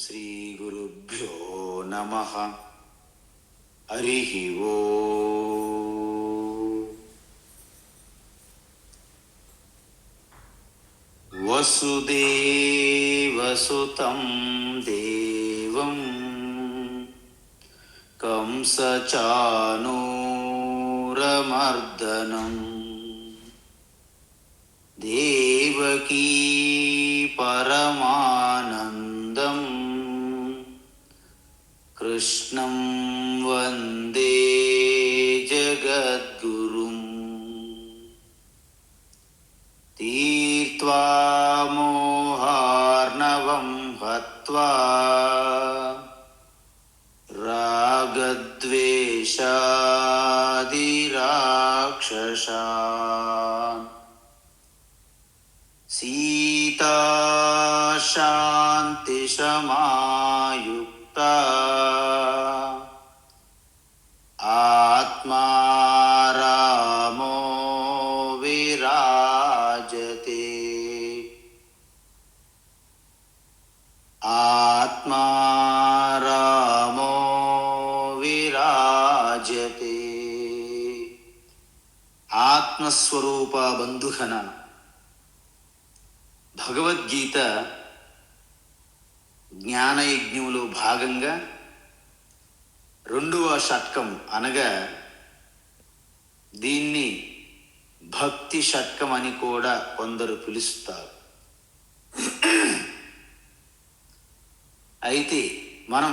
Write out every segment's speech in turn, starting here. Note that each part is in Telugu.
శ్రీ గురుభ్యో నమః. హరి ఓ వసుదేవసుతం దేవం కంసచానూరమర్దనం దేవకీ పరమానందం కృష్ణం వందే జగద్గురుం. తీర్త్వా మోహార్ణవం హత్వా రాగద్వేషాదిరాక్షసాన్ సీతా శాంతి సమాయుక్త ఆత్మా రామో విరాజతే. ఆత్మా రామో విరాజతే. ఆత్మస్వరూప బంధుఘన భగవద్గీత జ్ఞానయజ్ఞంలో భాగంగా 2వ షట్కం అనగా దీన్ని భక్తి షట్కం అని కూడా కొందరు పిలుస్తారు. అయితే మనం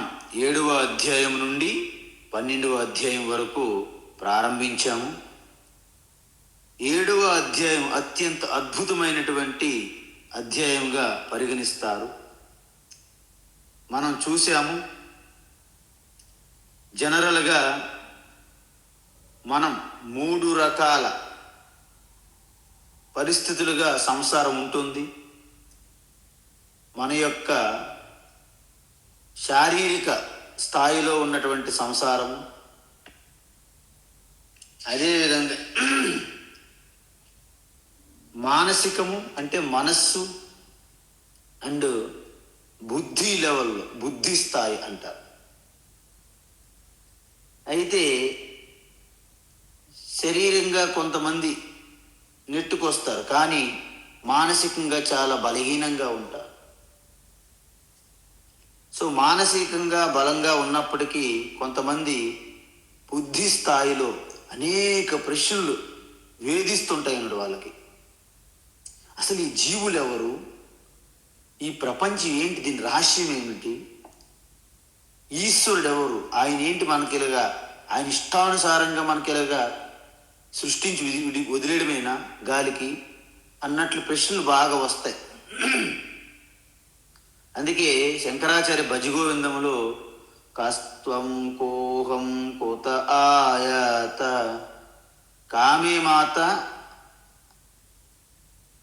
7వ అధ్యాయం నుండి 12వ అధ్యాయం వరకు ప్రారంభించాము. 7వ అధ్యాయం అత్యంత అద్భుతమైనటువంటి అధ్యాయంగా పరిగణిస్తారు. మనం చూసాము, జనరల్గా మనం 3 రకాల పరిస్థితులుగా సంసారం ఉంటుంది. మన యొక్క శారీరక స్థాయిలో ఉన్నటువంటి సంసారం, అదేవిధంగా మానసికము అంటే మనస్సు అండ్ బుద్ధి లెవెల్లో బుద్ధి స్థాయి అంటారు. అయితే శరీరంగా కొంతమంది నెట్టుకొస్తారు, కానీ మానసికంగా చాలా బలహీనంగా ఉంటారు. సో మానసికంగా బలంగా ఉన్నప్పటికీ కొంతమంది బుద్ధి స్థాయిలో అనేక ప్రశ్నలు వేధిస్తుంటాయి అన్నాడు వాళ్ళకి. అసలు ఈ జీవులు ఎవరు, ఈ ప్రపంచం ఏంటి, దీని రహస్యం ఏమిటి, ఈశ్వరుడు ఎవరు, ఆయన ఏంటి మనకిలాగా, ఆయన ఇష్టానుసారంగా మనకిలాగా సృష్టించి వదిలేయడమేనా గాలికి అన్నట్లు ప్రశ్నలు బాగా వస్తాయి. అందుకే శంకరాచార్య భజగోవిందములో కస్త్వం కోహం కోత ఆయాత కామే మాత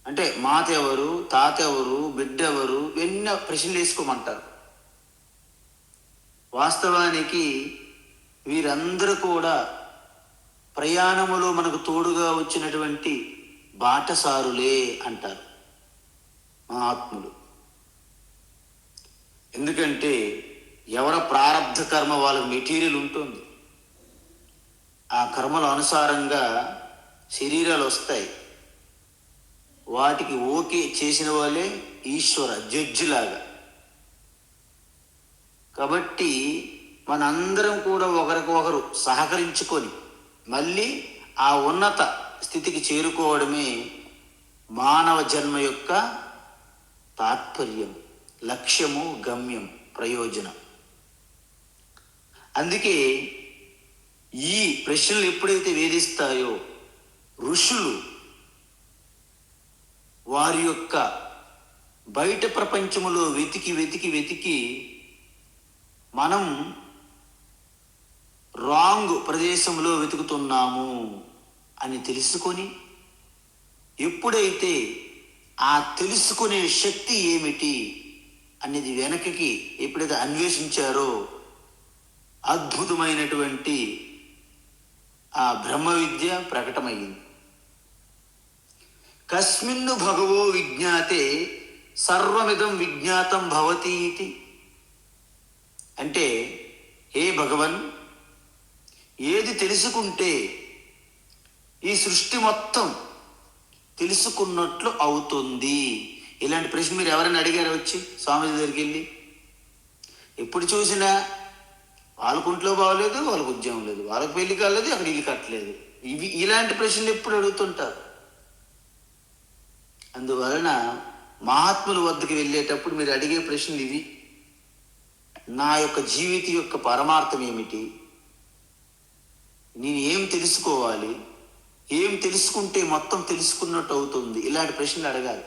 అంటే మాత ఎవరు, తాత ఎవరు, బిడ్డ ఎవరు, ఎన్నో ప్రశ్నలు వేసుకోమంటారు. వాస్తవానికి వీరందరూ కూడా ప్రయాణములో మనకు తోడుగా వచ్చినటువంటి బాటసారులే అంటారు మహాత్ములు. ఎందుకంటే ఎవరి ప్రారంధ కర్మ వాళ్ళకి మెటీరియల్ ఉంటుంది. ఆ కర్మల అనుసారంగా శరీరాలు వస్తాయి. వాటికి ఓకే చేసిన వాళ్ళే ఈశ్వర జడ్జిలాగా. కాబట్టి మనందరం కూడా ఒకరికొకరు సహకరించుకొని మళ్ళీ ఆ ఉన్నత స్థితికి చేరుకోవడమే మానవ జన్మ యొక్క తాత్పర్యం, లక్ష్యము, గమ్యం, ప్రయోజనం. అందుకే ఈ ప్రశ్నలు ఎప్పుడైతే వేధిస్తాయో ఋషులు వారి యొక్క బయట ప్రపంచములో వెతికి వెతికి వెతికి మనం రాంగ్ ప్రదేశంలో వెతుకుతున్నాము అని తెలుసుకొని, ఎప్పుడైతే ఆ తెలుసుకునే శక్తి ఏమిటి అనేది వెనకకి ఎప్పుడైతే అన్వేషించారో అద్భుతమైనటువంటి ఆ బ్రహ్మ విద్య ప్రకటమైంది. కస్మిన్ను భగవో విజ్ఞాతే సర్వమిదం విజ్ఞాతం భవతి ఇది. అంటే, హే భగవన్, ఏది తెలుసుకుంటే ఈ సృష్టి మొత్తం తెలుసుకున్నట్లు అవుతుంది? ఇలాంటి ప్రశ్న మీరు ఎవరైనా అడిగారా వచ్చి స్వామీజీ దగ్గరికి వెళ్ళి? ఎప్పుడు చూసినా వాళ్ళకు ఒంట్లో బాగోలేదు, వాళ్ళకు ఉద్యోగం లేదు, వాళ్ళకు పెళ్లి కాలేదు, అక్కడ ఇల్లు కట్టలేదు, ఇలాంటి ప్రశ్నలు ఎప్పుడు అడుగుతుంటారు. అందువలన మహాత్ముల వద్దకు వెళ్ళేటప్పుడు మీరు అడిగే ప్రశ్నలు ఇవి: నా యొక్క జీవితం యొక్క పరమార్థం ఏమిటి, నేను ఏం తెలుసుకోవాలి, ఏం తెలుసుకుంటే మొత్తం తెలుసుకున్నట్టు అవుతుంది, ఇలాంటి ప్రశ్నలు అడగాలి.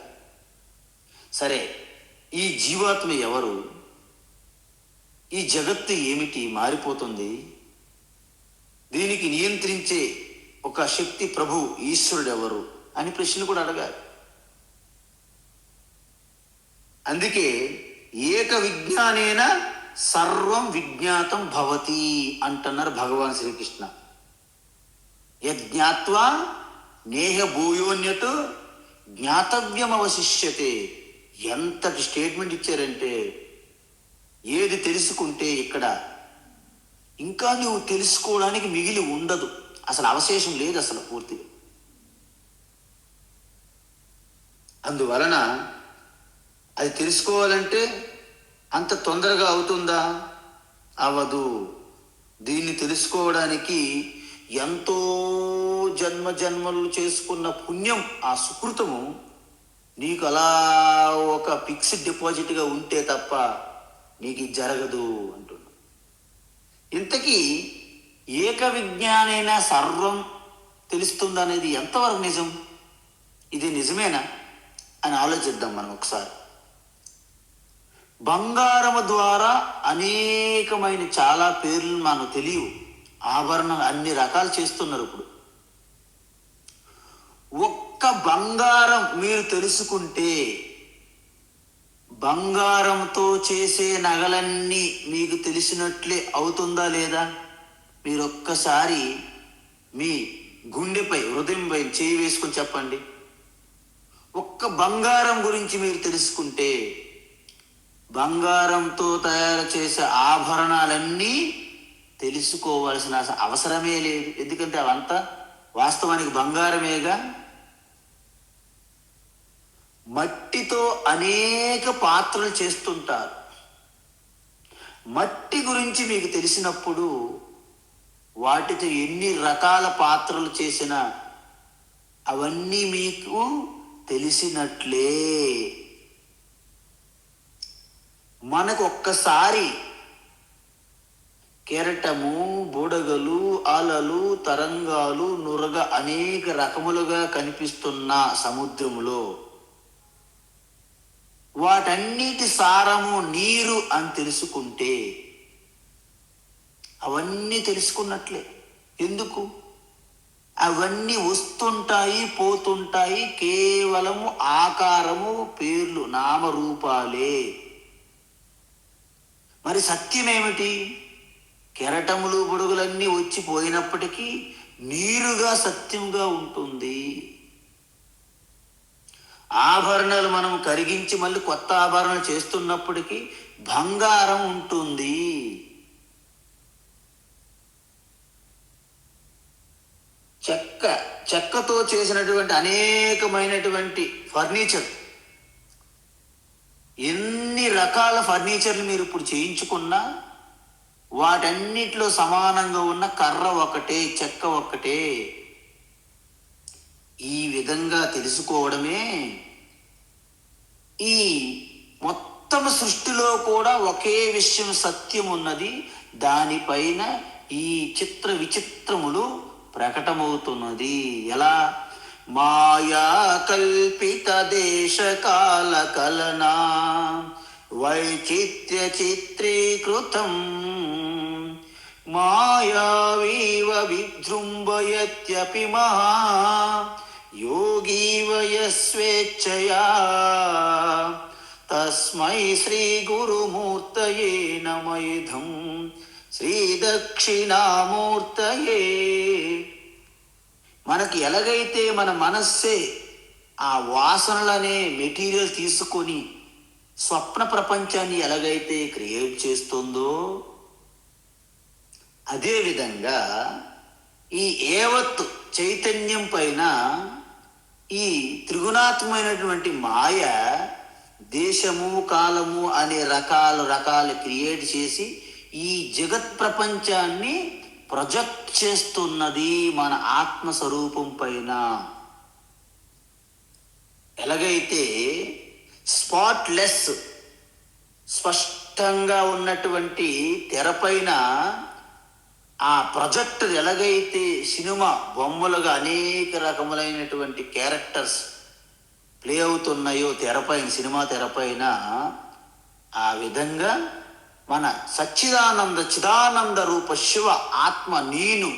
సరే, ఈ జీవాత్మ ఎవరు, ఈ జగత్తు ఏమిటి, మారిపోతుంది, దీనికి నియంత్రించే ఒక శక్తి ప్రభు ఈశ్వరుడు ఎవరు అని ప్రశ్న కూడా అడగాలి. అందుకే ఏక విజ్ఞానేన సర్వం విజ్ఞాతం భవతి అంటున్నారు భగవాన్ శ్రీకృష్ణ. యజ్ఞాత్వా నేహ భూయోన్యత్ జ్ఞాతవ్యం అవశిష్యతే. ఎంతటి స్టేట్మెంట్ ఇచ్చారంటే, ఏది తెలుసుకుంటే ఇక్కడ ఇంకా నువ్వు తెలుసుకోవడానికి మిగిలి ఉండదు, అసలు అవశేషం లేదు అసలు పూర్తిగా. అందువలన అది తెలుసుకోవాలంటే అంత తొందరగా అవుతుందా? అవదు. దీన్ని తెలుసుకోవడానికి ఎంతో జన్మ జన్మలు చేసుకున్న పుణ్యం, ఆ సుకృతము నీకు అలా ఒక ఫిక్స్డ్ డిపాజిట్గా ఉంటే తప్ప నీకు ఇది జరగదు అంటున్నా. ఇంతకీ ఏక విజ్ఞానైనా సర్వం తెలుస్తుందనేది ఎంతవరకు నిజం? ఇది నిజమేనా అని ఆలోచిద్దాం మనం ఒకసారి. బంగారము ద్వారా అనేకమైన చాలా పేర్లు మనకు తెలియవు, ఆభరణాలు అన్ని రకాలు చేస్తున్నారు ఇప్పుడు. ఒక్క బంగారం మీరు తెలుసుకుంటే, బంగారంతో చేసే నగలన్నీ మీకు తెలిసినట్లే అవుతుందా లేదా? మీరు ఒక్కసారి మీ గుండెపై, హృదయంపై చేయి వేసుకొని చెప్పండి. ఒక్క బంగారం గురించి మీరు తెలుసుకుంటే, బంగారంతో తయారు చేసే ఆభరణాలన్నీ తెలుసుకోవాల్సిన అవసరమే లేదు. ఎందుకంటే అవంతా వాస్తవానికి బంగారమేగా. మట్టితో అనేక పాత్రలు చేస్తుంటారు. మట్టి గురించి మీకు తెలిసినప్పుడు వాటితో ఎన్ని రకాల పాత్రలు చేసినా అవన్నీ మీకు తెలిసినట్లే. మనకు ఒక్కసారి కెరటము, బుడగలు, అలలు, తరంగాలు, నురగ అనేక రకములుగా కనిపిస్తున్న సముద్రములో వాటన్నిటి సారము నీరు అని తెలుసుకుంటే అవన్నీ తెలుసుకున్నట్లే. ఎందుకు? అవన్నీ వస్తుంటాయి, పోతుంటాయి, కేవలము ఆకారము, పేర్లు, నామరూపాలే. మరి సత్యమేమిటి? కెరటములు, బుడుగులన్నీ వచ్చిపోయినప్పటికీ నీరుగా సత్యంగా ఉంటుంది. ఆభరణాలు మనం కరిగించి మళ్ళీ కొత్త ఆభరణాలు చేస్తున్నప్పటికీ బంగారం ఉంటుంది. చెక్కతో చేసినటువంటి అనేకమైనటువంటి ఫర్నిచర్, ఎన్ని రకాల ఫర్నిచర్లు మీరు ఇప్పుడు చేయించుకున్నా వాటన్నిటిలో సమానంగా ఉన్న కర్ర ఒకటే, చెక్క ఒక్కటే. ఈ విధంగా తెలుసుకోవడమే ఈ మొత్తం సృష్టిలో కూడా ఒకే విషయం సత్యం ఉన్నది. దానిపైన ఈ చిత్ర విచిత్రములు ప్రకటమవుతున్నది. ఎలా? మాయా కల్పిత దేశ కాల కలనా వైచిత్ర్య చిత్రీకృతం మాయావీవ విజృంభయత్యపి మహా యోగీవ యస్వేచ్ఛయా తస్మై శ్రీ గురుమూర్తయే నమః శ్రీ దక్షిణామూర్తయే. మనకి ఎలాగైతే మన మనస్సే ఆ వాసనలనే మెటీరియల్ తీసుకొని స్వప్న ప్రపంచాన్ని ఎలాగైతే క్రియేట్ చేస్తుందో అదేవిధంగా ఈ ఏవత్ చైతన్యం పైన ఈ త్రిగుణాత్మకమైనటువంటి మాయ దేశము కాలము అనే రకాలు క్రియేట్ చేసి ఈ జగత్ ప్రపంచాన్ని ప్రొజెక్ట్ చేస్తున్నది మన ఆత్మస్వరూపం పైన. ఎలాగైతే స్పాట్లెస్ స్పష్టంగా ఉన్నటువంటి తెరపైన ఆ ప్రొజెక్టర్ ఎలాగైతే సినిమా బొమ్మలుగా అనేక రకములైనటువంటి క్యారెక్టర్స్ ప్లే అవుతున్నాయో తెరపైన, సినిమా తెరపైన, ఆ విధంగా మన చిదానంద రూప శివ ఆత్మ నేను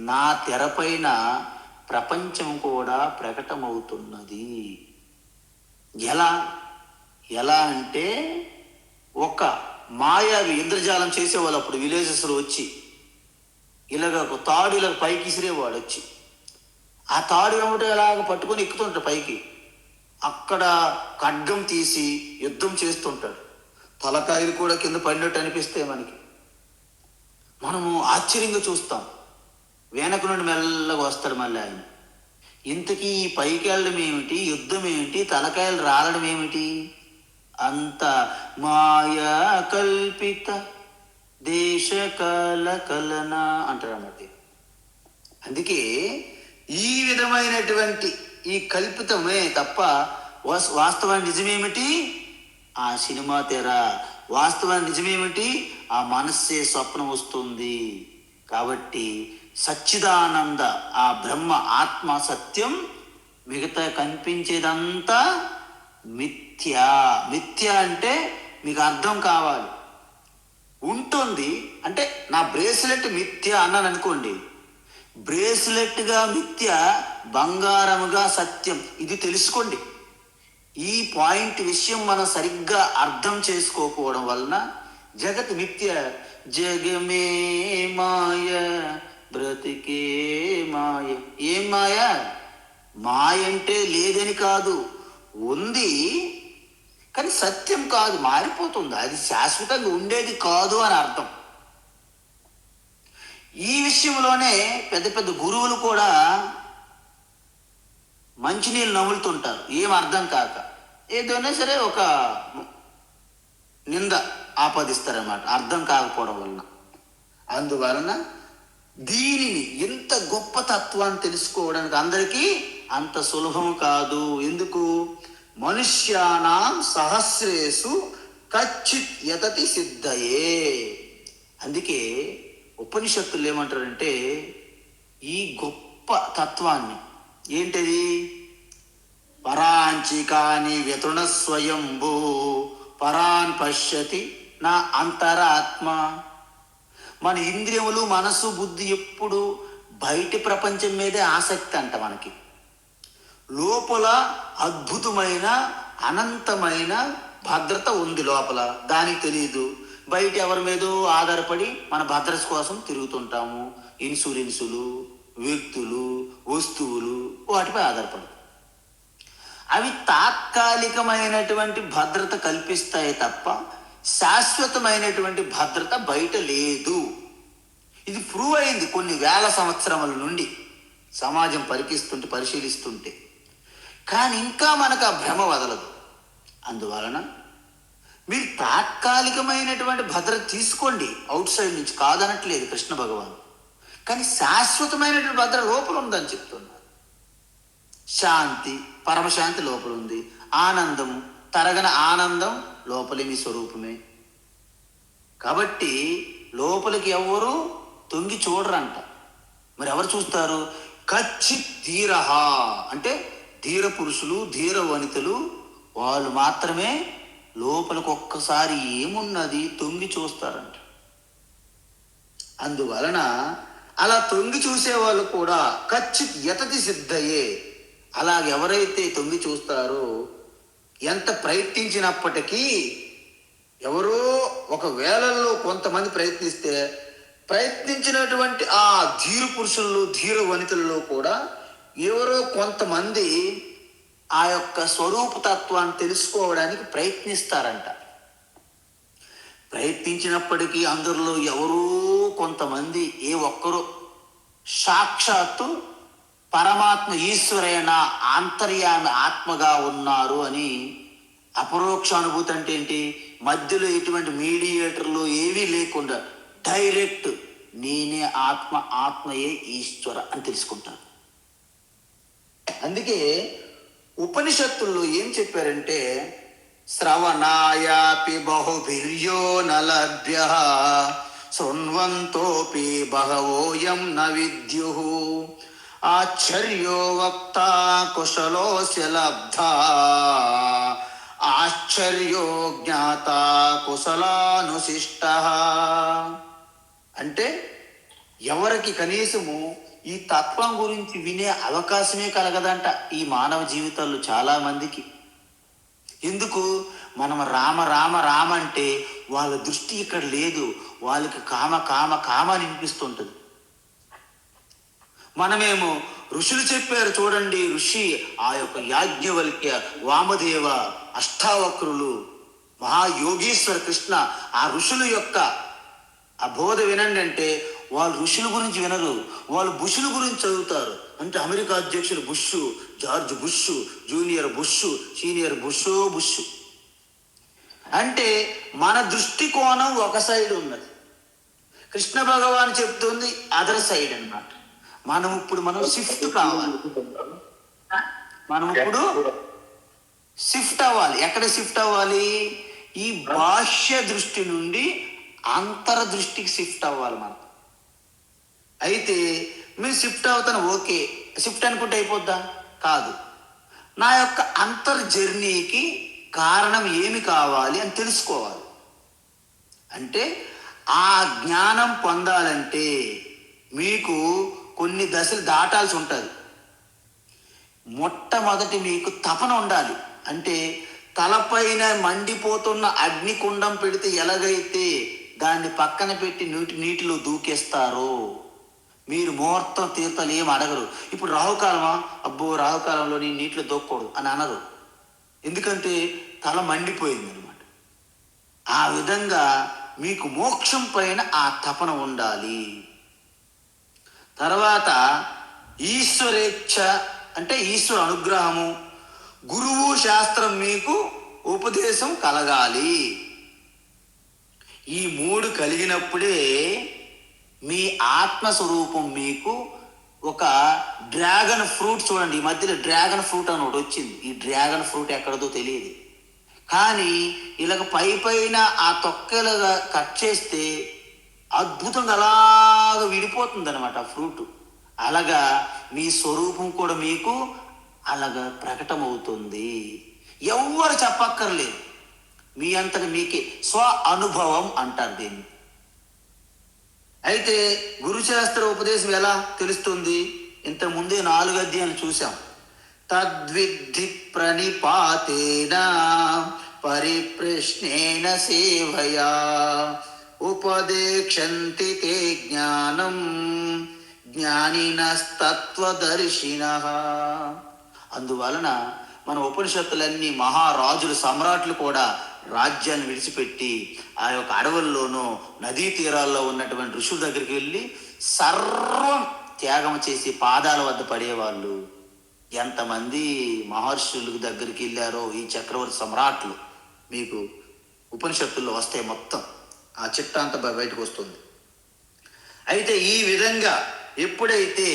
నా తెరపైన ప్రపంచం కూడా ప్రకటమవుతున్నది. ఎలా అంటే ఒక మాయావి ఇంద్రజాలం చేసేవాళ్ళు అప్పుడు విలేజెస్లో వచ్చి ఇలాగ ఒక తాడు ఇలాగ పైకి ఇసిరేవాడు వచ్చి, ఆ తాడు ఏమిటో ఇలాగ పట్టుకొని ఎక్కుతుంటాడు పైకి. అక్కడ ఖడ్గం తీసి యుద్ధం చేస్తుంటాడు. తలకాయలు కూడా కింద పడినట్టు అనిపిస్తే మనము ఆశ్చర్యంగా చూస్తాం. వెనక నుండి మెల్లగా వస్తాడు మళ్ళీ ఆయన. ఇంతకీ ఈ పైకి వెళ్ళడం ఏమిటి, యుద్ధం ఏమిటి, తలకాయలు రాలడం ఏమిటి? అంత మాయా కల్పిత దేశకాల కలన అంటారు అన్నమాట. అందుకే ఈ విధమైనటువంటి ఈ కల్పితమే తప్ప వాస్తవానికి నిజమేమిటి? ఆ సినిమా తెర. వాస్తవానికి నిజమేమిటి? ఆ మనస్సే స్వప్నం వస్తుంది. కాబట్టి సచ్చిదానంద ఆ బ్రహ్మ ఆత్మ సత్యం, మిగతా కనిపించేదంతా మిథ్యా. మిథ్య అంటే మీకు అర్థం కావాలి. ఉంటుంది అంటే నా బ్రేస్లెట్ మిథ్య అన్నాను అనుకోండి, బ్రేస్లెట్గా మిథ్య, బంగారముగా సత్యం. ఇది తెలుసుకోండి. ఈ పాయింట్ విషయం మనం సరిగ్గా అర్థం చేసుకోకపోవడం వలన జగత్ మిథ్య. జగమే మాయ బ్రతికే మాయ. ఏం మాయ? మాయ అంటే లేదని కాదు, ఉంది కానీ సత్యం కాదు, మారిపోతుంది. అది శాశ్వతంగా ఉండేది కాదు అని అర్థం. ఈ విషయంలోనే పెద్ద పెద్ద గురువులు కూడా మంచినీళ్ళు నములుతుంటారు ఏం అర్థం కాక. ఏదైనా సరే ఒక నింద ఆపాదిస్తారన్నమాట అర్థం కాకపోవడం వలన. అందువలన దీనిని ఇంత గొప్ప తత్వాన్ని తెలుసుకోవడానికి అందరికీ అంత సులభం కాదు. ఎందుకు? మనుష్యానాం సహస్రేషు కచ్చిత్ యతతి సిద్ధయే. అందుకే ఉపనిషత్తులు ఏమంటారంటే ఈ గొప్ప తత్వాన్ని ఏంటది? పరాంచికాని వ్యతృణ స్వయంభూ పరాన్ పశ్యతి నా అంతరాత్మ. మన ఇంద్రియములు, మనసు, బుద్ధి ఎప్పుడు బయటి ప్రపంచం మీదే ఆసక్తి అంట. మనకి లోపల అద్భుతమైన అనంతమైన భద్రత ఉంది లోపల, దానికి తెలియదు. బయట ఎవరి మీదో ఆధారపడి మన భద్రత కోసం తిరుగుతుంటాము. ఇన్సూరెన్సులు, వ్యక్తులు, వస్తువులు, వాటిపై ఆధారపడు. అవి తాత్కాలికమైనటువంటి భద్రత కల్పిస్తాయి తప్ప శాశ్వతమైనటువంటి భద్రత బయట లేదు. ఇది ప్రూవ్ అయింది కొన్ని వేల సంవత్సరముల నుండి సమాజం పరిశీలిస్తుంటే. కానీ ఇంకా మనకు ఆ భ్రమ వదలదు. అందువలన మీరు తాత్కాలికమైనటువంటి భద్రత తీసుకోండి అవుట్ సైడ్ నుంచి, కాదనట్లేదు కృష్ణ భగవాన్. కానీ శాశ్వతమైనటువంటి భద్రత లోపల ఉందని చెప్తున్నారు. శాంతి, పరమశాంతి లోపల ఉంది. ఆనందము, తరగని ఆనందం లోపలి మీ స్వరూపమే. కాబట్టి లోపలికి ఎవరు తొంగి చూడరంట. మరి ఎవరు చూస్తారు? కచ్చిత్ ధీరహ అంటే ధీర పురుషులు, ధీర వనితలు, వాళ్ళు మాత్రమే లోపలికి ఒక్కసారి ఏమున్నది తొంగి చూస్తారంట. అందువలన అలా తొంగి చూసే వాళ్ళు కూడా కచ్చిత్ యతతి సిద్ధయే. అలాగెవరైతే తొంగి చూస్తారో ఎంత ప్రయత్నించినప్పటికీ, ఎవరో ఒక వేలల్లో కొంతమంది ప్రయత్నించినటువంటి ఆ ధీర పురుషుల్లో, ధీర వనితల్లో కూడా ఎవరో కొంతమంది ఆ యొక్క స్వరూపతత్వాన్ని తెలుసుకోవడానికి ప్రయత్నిస్తారంట. ప్రయత్నించినప్పటికీ అందరిలో ఎవరో కొంతమంది, ఏ ఒక్కరో సాక్షాత్తు పరమాత్మ ఈశ్వరైన ఆంతర్యామి ఆత్మగా ఉన్నారు అని అపరోక్ష అనుభూతి అంటే ఏంటి? మధ్యలో ఎటువంటి మీడియేటర్లు ఏవీ లేకుండా డైరెక్ట్ నేనే ఆత్మ, ఆత్మయే ఈశ్వర అని తెలుసుకుంటారు. అందుకే ఉపనిషత్తుల్లో ఏం చెప్పారంటే, శ్రవణాయాపి బహుభిర్యో నలభ్య శృణ్వంతోపి బహవోయం న విద్యుః ఆశ్చర్యో వక్త కుశలోస్య లబ్ధ ఆశ్చర్యో జ్ఞాత కుశలానుశిష్ట. అంటే ఎవరికి కనీసము ఈ తత్వం గురించి వినే అవకాశమే కలగదంట ఈ మానవ జీవితాల్లో చాలా మందికి. ఎందుకు? మనం రామ రామ రామ అంటే వాళ్ళ దృష్టి ఇక్కడ లేదు, వాళ్ళకి కామ కామ కామ అని వినిపిస్తుంటుంది. మనమేమో ఋషులు చెప్పారు చూడండి, ఋషి ఆ యొక్క యాజ్ఞవల్క్య, వామదేవ, అష్టావక్రులు, మహాయోగీశ్వర కృష్ణ, ఆ ఋషుల యొక్క ఆ బోధ వినండి అంటే వాళ్ళు ఋషుల గురించి వినరు, వాళ్ళు బుషుల గురించి చదువుతారు. అంటే అమెరికా అధ్యక్షులు bush, George bush, junior bush, senior bush. అంటే మన దృష్టికోణం ఒక సైడ్ ఉన్నది, కృష్ణ భగవాన్ చెప్తుంది అదర్ సైడ్ అన్నమాట. మనం షిఫ్ట్ కావాలి, మనం ఇప్పుడు షిఫ్ట్ అవ్వాలి. ఎక్కడ షిఫ్ట్ అవ్వాలి? ఈ బాహ్య దృష్టి నుండి అంతర్దృష్టికి షిఫ్ట్ అవ్వాలి మనం. అయితే మీరు షిఫ్ట్ అవుతాను, ఓకే, షిఫ్ట్ అనుకుంటే అయిపోద్దా? కాదు. నా యొక్క జర్నీకి కారణం ఏమి కావాలి అని తెలుసుకోవాలి. అంటే ఆ జ్ఞానం పొందాలంటే మీకు కొన్ని దశలు దాటాల్సి ఉంటుంది. మొట్టమొదటి మీకు తపన ఉండాలి. అంటే తలపైన మండిపోతున్న అగ్నికుండం పెడితే ఎలాగైతే దాన్ని పక్కన పెట్టి నీటిలో దూకేస్తారో, మీరు ముహూర్తం తీర్థాలు ఏం అడగరు. ఇప్పుడు రాహుకాలమా? అబ్బో రాహుకాలంలో నేను నీటిలో దూకూడదు అని అనరు, ఎందుకంటే తల మండిపోయింది అనమాట. ఆ విధంగా మీకు మోక్షం పైన ఆ తపన ఉండాలి. తర్వాత ఈశ్వరేచ్ఛ అంటే ఈశ్వర అనుగ్రహము, గురువు శాస్త్రం మీకు ఉపదేశం కలగాలి. ఈ మూడు కలిగినప్పుడే మీ ఆత్మస్వరూపం మీకు ఒక డ్రాగన్ ఫ్రూట్, చూడండి ఈ మధ్యలో డ్రాగన్ ఫ్రూట్ అని ఒకటి వచ్చింది. ఈ డ్రాగన్ ఫ్రూట్ ఎక్కడదో తెలియదు, కానీ ఇలాగ పైన ఆ తొక్కలుగా కట్ చేస్తే అద్భుతంగా అలాగ విడిపోతుంది అనమాట ఆ ఫ్రూట్. అలాగా మీ స్వరూపం కూడా మీకు అలాగ ప్రకటమవుతుంది. ఎవ్వరు చెప్పక్కర్లేదు, మీ అంతటి మీకే స్వ అనుభవం అంటారు దీన్ని. అయితే గురుశాస్త్ర ఉపదేశం ఎలా తెలుస్తుంది? ఇంతకుముందే 4 అధ్యాయాలు చూసాం. తద్విద్ధి ప్రణిపాతేన పరిప్రశ్నేన సేవయా ఉపదేక్షంతి తే జ్ఞానం జ్ఞానినస్తత్వదర్శినః. అందువలన మన ఉపనిషత్తులన్నీ మహారాజులు, సమ్రాట్లు కూడా రాజ్యాన్ని విడిచిపెట్టి ఆ యొక్క అడవుల్లోనూ నదీ తీరాల్లో ఉన్నటువంటి ఋషుల దగ్గరికి వెళ్ళి సర్వం త్యాగం చేసి పాదాల వద్ద పడేవాళ్ళు. ఎంతమంది మహర్షుల దగ్గరికి వెళ్ళారో ఈ చక్రవర్తి సమ్రాట్లు మీకు ఉపనిషత్తుల్లో వస్తాయి. మొత్తం ఆ చిట్టా అంతా బయటకు వస్తుంది. అయితే ఈ విధంగా ఎప్పుడైతే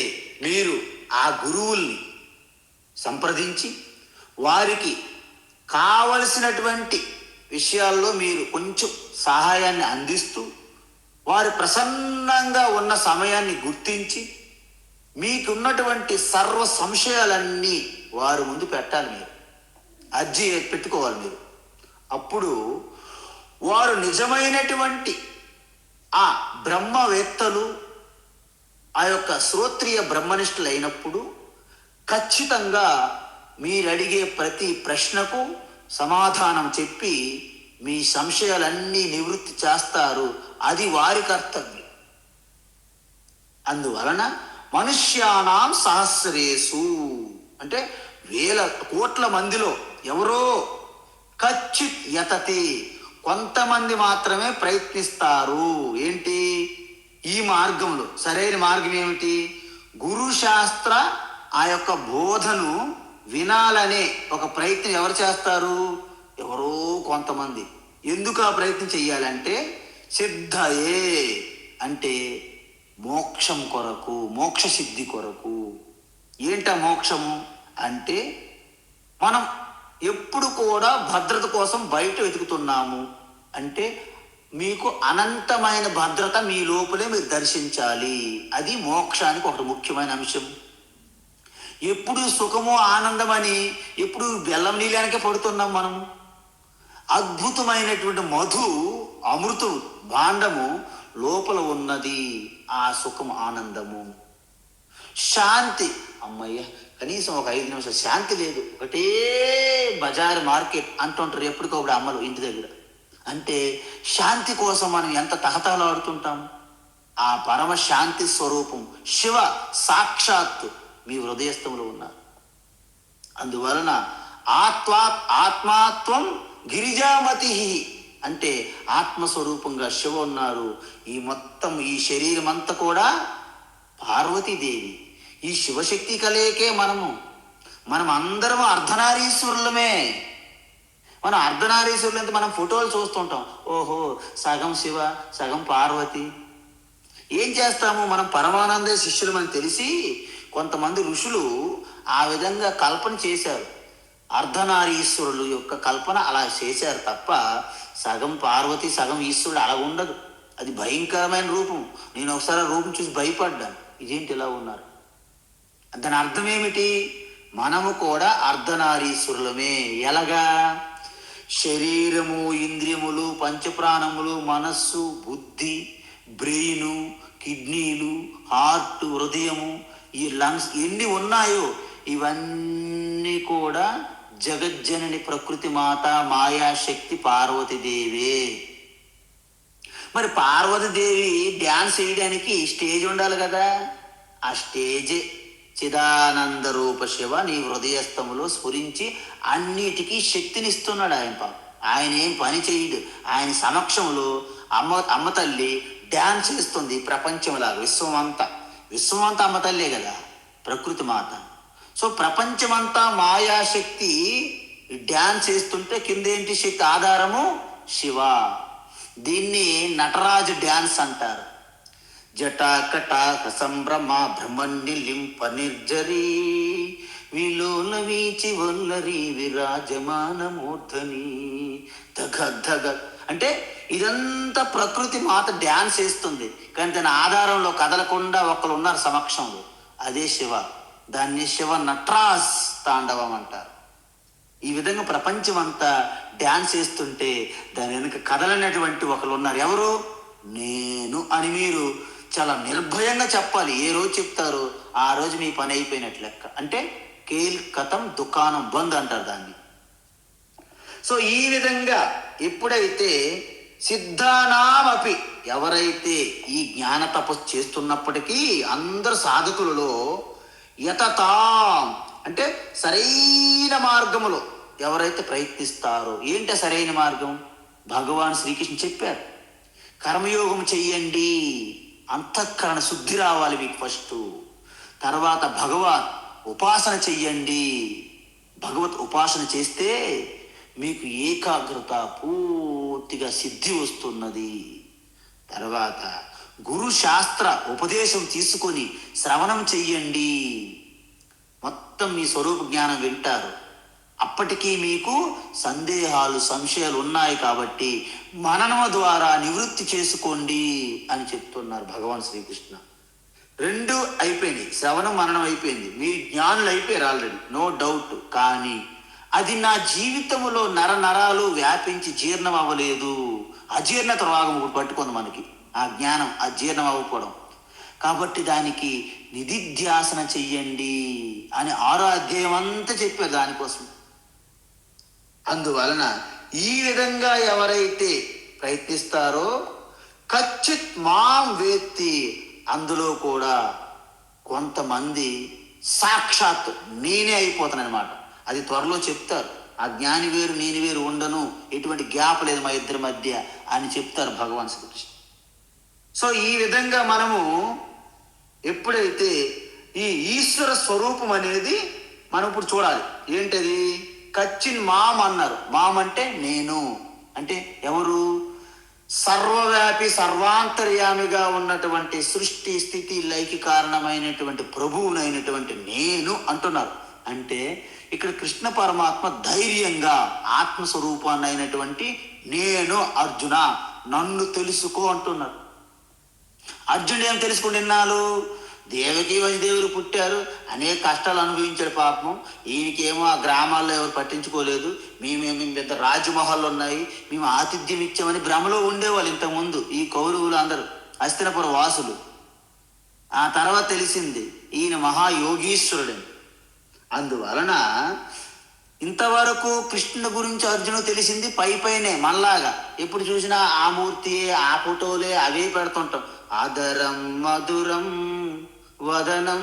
మీరు ఆ గురువుల్ని సంప్రదించి వారికి కావలసినటువంటి విషయాల్లో మీరు కొంచెం సహాయాన్ని అందిస్తూ వారు ప్రసన్నంగా ఉన్న సమయాన్ని గుర్తించి మీకున్నటువంటి సర్వ సంశయాలన్నీ వారి ముందు పెట్టాలి, మీరు అర్జీ పెట్టుకోవాలి మీరు. అప్పుడు వారు నిజమైనటువంటి ఆ బ్రహ్మవేత్తలు, ఆ యొక్క శ్రోత్రియ బ్రహ్మనిష్ఠులు అయినప్పుడు ఖచ్చితంగా మీరు అడిగే ప్రతి ప్రశ్నకు సమాధానం చెప్పి మీ సంశయాలన్నీ నివృత్తి చేస్తారు. అది వారి కర్తవ్యం. అందువలన మనుష్యానాం సహస్రేషు అంటే వేల కోట్ల మందిలో ఎవరో కచ్చిత్ యతతి, కొంతమంది మాత్రమే ప్రయత్నిస్తారు. ఏంటి ఈ మార్గంలో? సరైన మార్గం ఏమిటి? గురు శాస్త్ర ఆ యొక్క బోధను వినాలనే ఒక ప్రయత్నం ఎవరు చేస్తారు? ఎవరో కొంతమంది. ఎందుకు ఆ ప్రయత్నం చెయ్యాలంటే సిద్ధయే, అంటే మోక్షం కొరకు, మోక్ష సిద్ధి కొరకు. ఏంట మోక్షము అంటే మనం ఎప్పుడు కూడా భద్రత కోసం బయట వెతుకుతున్నాము అంటే మీకు అనంతమైన భద్రత మీ లోపలే మీరు దర్శించాలి. అది మోక్షానికి ఒక ముఖ్యమైన అంశం. ఎప్పుడు సుఖము ఆనందమని ఎప్పుడు బెల్లం నీళ్ళానికే పడుతున్నాం మనం. అద్భుతమైనటువంటి మధు అమృతం భాండము లోపల ఉన్నది, ఆ సుఖము ఆనందము. శాంతి, అమ్మయ్య కనీసం ఒక 5 నిమిషాలు శాంతి లేదు, ఒకటే బజార్ మార్కెట్ అంటుంటారు ఎప్పటికప్పుడు అమ్మలు ఇంటి దగ్గర. అంటే శాంతి కోసం మనం ఎంత తహతహలాడుతుంటాం. ఆ పరమ శాంతి స్వరూపం శివ సాక్షాత్తు మీ హృదయస్థంలో ఉన్నారు. అందువలన ఆత్మాత్వం గిరిజామతి, అంటే ఆత్మస్వరూపంగా శివ ఉన్నారు. ఈ మొత్తం ఈ శరీరం అంతా కూడా పార్వతీదేవి. ఈ శివశక్తి కలయికే మనం అందరం అర్ధనారీశ్వరులమే. మనం అర్ధనారీశ్వరులు అంటే మనం ఫోటోలు చూస్తుంటాం, ఓహో సగం శివ సగం పార్వతి. ఏం చేస్తాము, మనం పరమానంద శిష్యులమని తెలిసి కొంతమంది ఋషులు ఆ విధంగా కల్పన చేశారు. అర్ధనారీశ్వరులు యొక్క కల్పన అలా చేశారు తప్ప సగం పార్వతి సగం ఈశ్వరుడు అలా ఉండదు. అది భయంకరమైన రూపం. నేను ఒకసారి రూపం చూసి భయపడ్డాను, ఇదేంటి ఇలా ఉన్నారు. దాని అర్థం ఏమిటి? మనము కూడా అర్ధనారీశ్వరులమే. ఎలాగా? శరీరము, ఇంద్రియములు, పంచప్రాణములు, మనస్సు, బుద్ధి, బ్రెయిను, కిడ్నీలు, హార్ట్, హృదయము, ఈ లంగ్స్ ఎన్ని ఉన్నాయో ఇవన్నీ కూడా జగజ్జనని ప్రకృతి మాత మాయాశక్తి పార్వతీదేవే. మరి పార్వతీదేవి డ్యాన్స్ వేయడానికి స్టేజ్ ఉండాలి కదా. ఆ స్టేజే చిదానంద రూప శివ నీ హృదయస్థములో స్ఫురించి అన్నిటికీ శక్తినిస్తున్నాడు ఆయన. పాపం ఆయన ఏం పని చేయడు. ఆయన సమక్షంలో అమ్మ తల్లి డ్యాన్స్ చేస్తుంది ప్రపంచంలాగా. విశ్వమంతా అమ్మ తల్లే కదా, ప్రకృతి మాత. సో ప్రపంచమంతా మాయాశక్తి డ్యాన్స్ చేస్తుంటే కిందేంటి శక్తి ఆధారము? శివ. దీన్ని నటరాజు డ్యాన్స్ అంటారు. జటాకటాక సంభ్రమ భ్రమణిలింప నిర్జరీ విలోల వీచి వల్లరి విరాజమాన మూర్ధని ధగ ధగ. అంటే ఇదంతా ప్రకృతి మాత డ్యాన్స్ వేస్తుంది, కానీ దాని ఆధారంలో కదలకుండా ఒకరు ఉన్నారు సమక్షంలో, అదే శివ. దాన్ని శివ నటరాజ్ తాండవం అంటారు. ఈ విధంగా ప్రపంచం అంతా డ్యాన్స్ వేస్తుంటే దాని వెనుక కదలనటువంటి ఒకరు ఉన్నారు. ఎవరు? నేను అని మీరు చాలా నిర్భయంగా చెప్పాలి. ఏ రోజు చెప్తారో ఆ రోజు మీ పని అయిపోయినట్లు లెక్క. అంటే కేల్ కథం దుకాణం బంద్ అంటారు దాన్ని. సో ఈ విధంగా ఎప్పుడైతే సిద్ధానామపి, ఎవరైతే ఈ జ్ఞాన తపస్సు చేస్తున్నప్పటికీ అందరు సాధకులలో యతతాం అంటే సరైన మార్గములో ఎవరైతే ప్రయత్నిస్తారో. ఏంటి సరైన మార్గం? భగవాన్ శ్రీకృష్ణ చెప్పారు, కర్మయోగం చెయ్యండి, అంతఃకరణ శుద్ధి రావాలి మీకు ఫస్ట్. తర్వాత భగవత్ ఉపాసన చెయ్యండి. భగవత్ ఉపాసన చేస్తే మీకు ఏకాగ్రత పూర్తిగా సిద్ధి వస్తున్నది. తర్వాత గురు శాస్త్ర ఉపదేశం తీసుకొని శ్రవణం చెయ్యండి. మొత్తం మీ స్వరూప జ్ఞానం వింటారు. అప్పటికీ మీకు సందేహాలు సంశయాలు ఉన్నాయి కాబట్టి మననమ ద్వారా నివృత్తి చేసుకోండి అని చెప్తున్నారు భగవాన్ శ్రీకృష్ణ. 2 అయిపోయింది, శ్రవణం మననం అయిపోయింది, మీ జ్ఞానులు అయిపోయారు ఆల్రెడీ, నో డౌట్. కానీ అది నా జీవితంలో నరాలు వ్యాపించి జీర్ణం అవ్వలేదు. అజీర్ణత రోగం ఒకటి పట్టుకుంది మనకి, ఆ జ్ఞానం అజీర్ణం అవ్వకపోవడం. కాబట్టి దానికి నిధిధ్యాసన చెయ్యండి అని 6వ అధ్యాయం అంతా చెప్పారు దానికోసం. అందువలన ఈ విధంగా ఎవరైతే ప్రయత్నిస్తారో కచ్చిత్ మాం వేత్తి, అందులో కూడా కొంతమంది సాక్షాత్ నేనే అయిపోతానన్నమాట. అది త్వరలో చెప్తారు. ఆ జ్ఞాని వేరు నేను వేరు ఉండను, ఎటువంటి గ్యాప్ లేదు మా ఇద్దరి మధ్య అని చెప్తారు భగవాన్ శ్రీకృష్ణ. సో ఈ విధంగా మనము ఎప్పుడైతే ఈ ఈశ్వర స్వరూపం అనేది మనం ఇప్పుడు చూడాలి. ఏంటది? కచ్చిన్ మామ్ అన్నారు. మామ్ అంటే నేను, అంటే ఎవరు? సర్వవ్యాపి సర్వాంతర్యామిగా ఉన్నటువంటి సృష్టి స్థితి లైకి కారణమైనటువంటి ప్రభువునైనటువంటి నేను అంటున్నారు. అంటే ఇక్కడ కృష్ణ పరమాత్మ ధైర్యంగా ఆత్మస్వరూపాన్ని అయినటువంటి నేను అర్జున నన్ను తెలుసుకో అంటున్నారు. అర్జునుడు ఏం తెలుసుకుంటున్నాడు? దేవకి వసుదేవులు పుట్టారు, అనేక కష్టాలు అనుభవించాడు పాపం. ఈయనకేమో ఆ గ్రామాల్లో ఎవరు పట్టించుకోలేదు. మేము పెద్ద రాజమహల్ ఉన్నాయి, మేము ఆతిథ్యం ఇచ్చామని భ్రమలో ఉండేవాళ్ళు ఇంతకుముందు ఈ కౌరవులు అందరూ, హస్తినపుర వాసులు. ఆ తర్వాత తెలిసింది ఈయన మహాయోగీశ్వరుడని. అందువలన ఇంతవరకు కృష్ణుని గురించి అర్జునుడు తెలిసింది పైనే మనలాగా. ఎప్పుడు చూసినా ఆ మూర్తి ఆ ఫోటోలే అవే పెడుతుంటాం. ఆదరం మధురం వదనం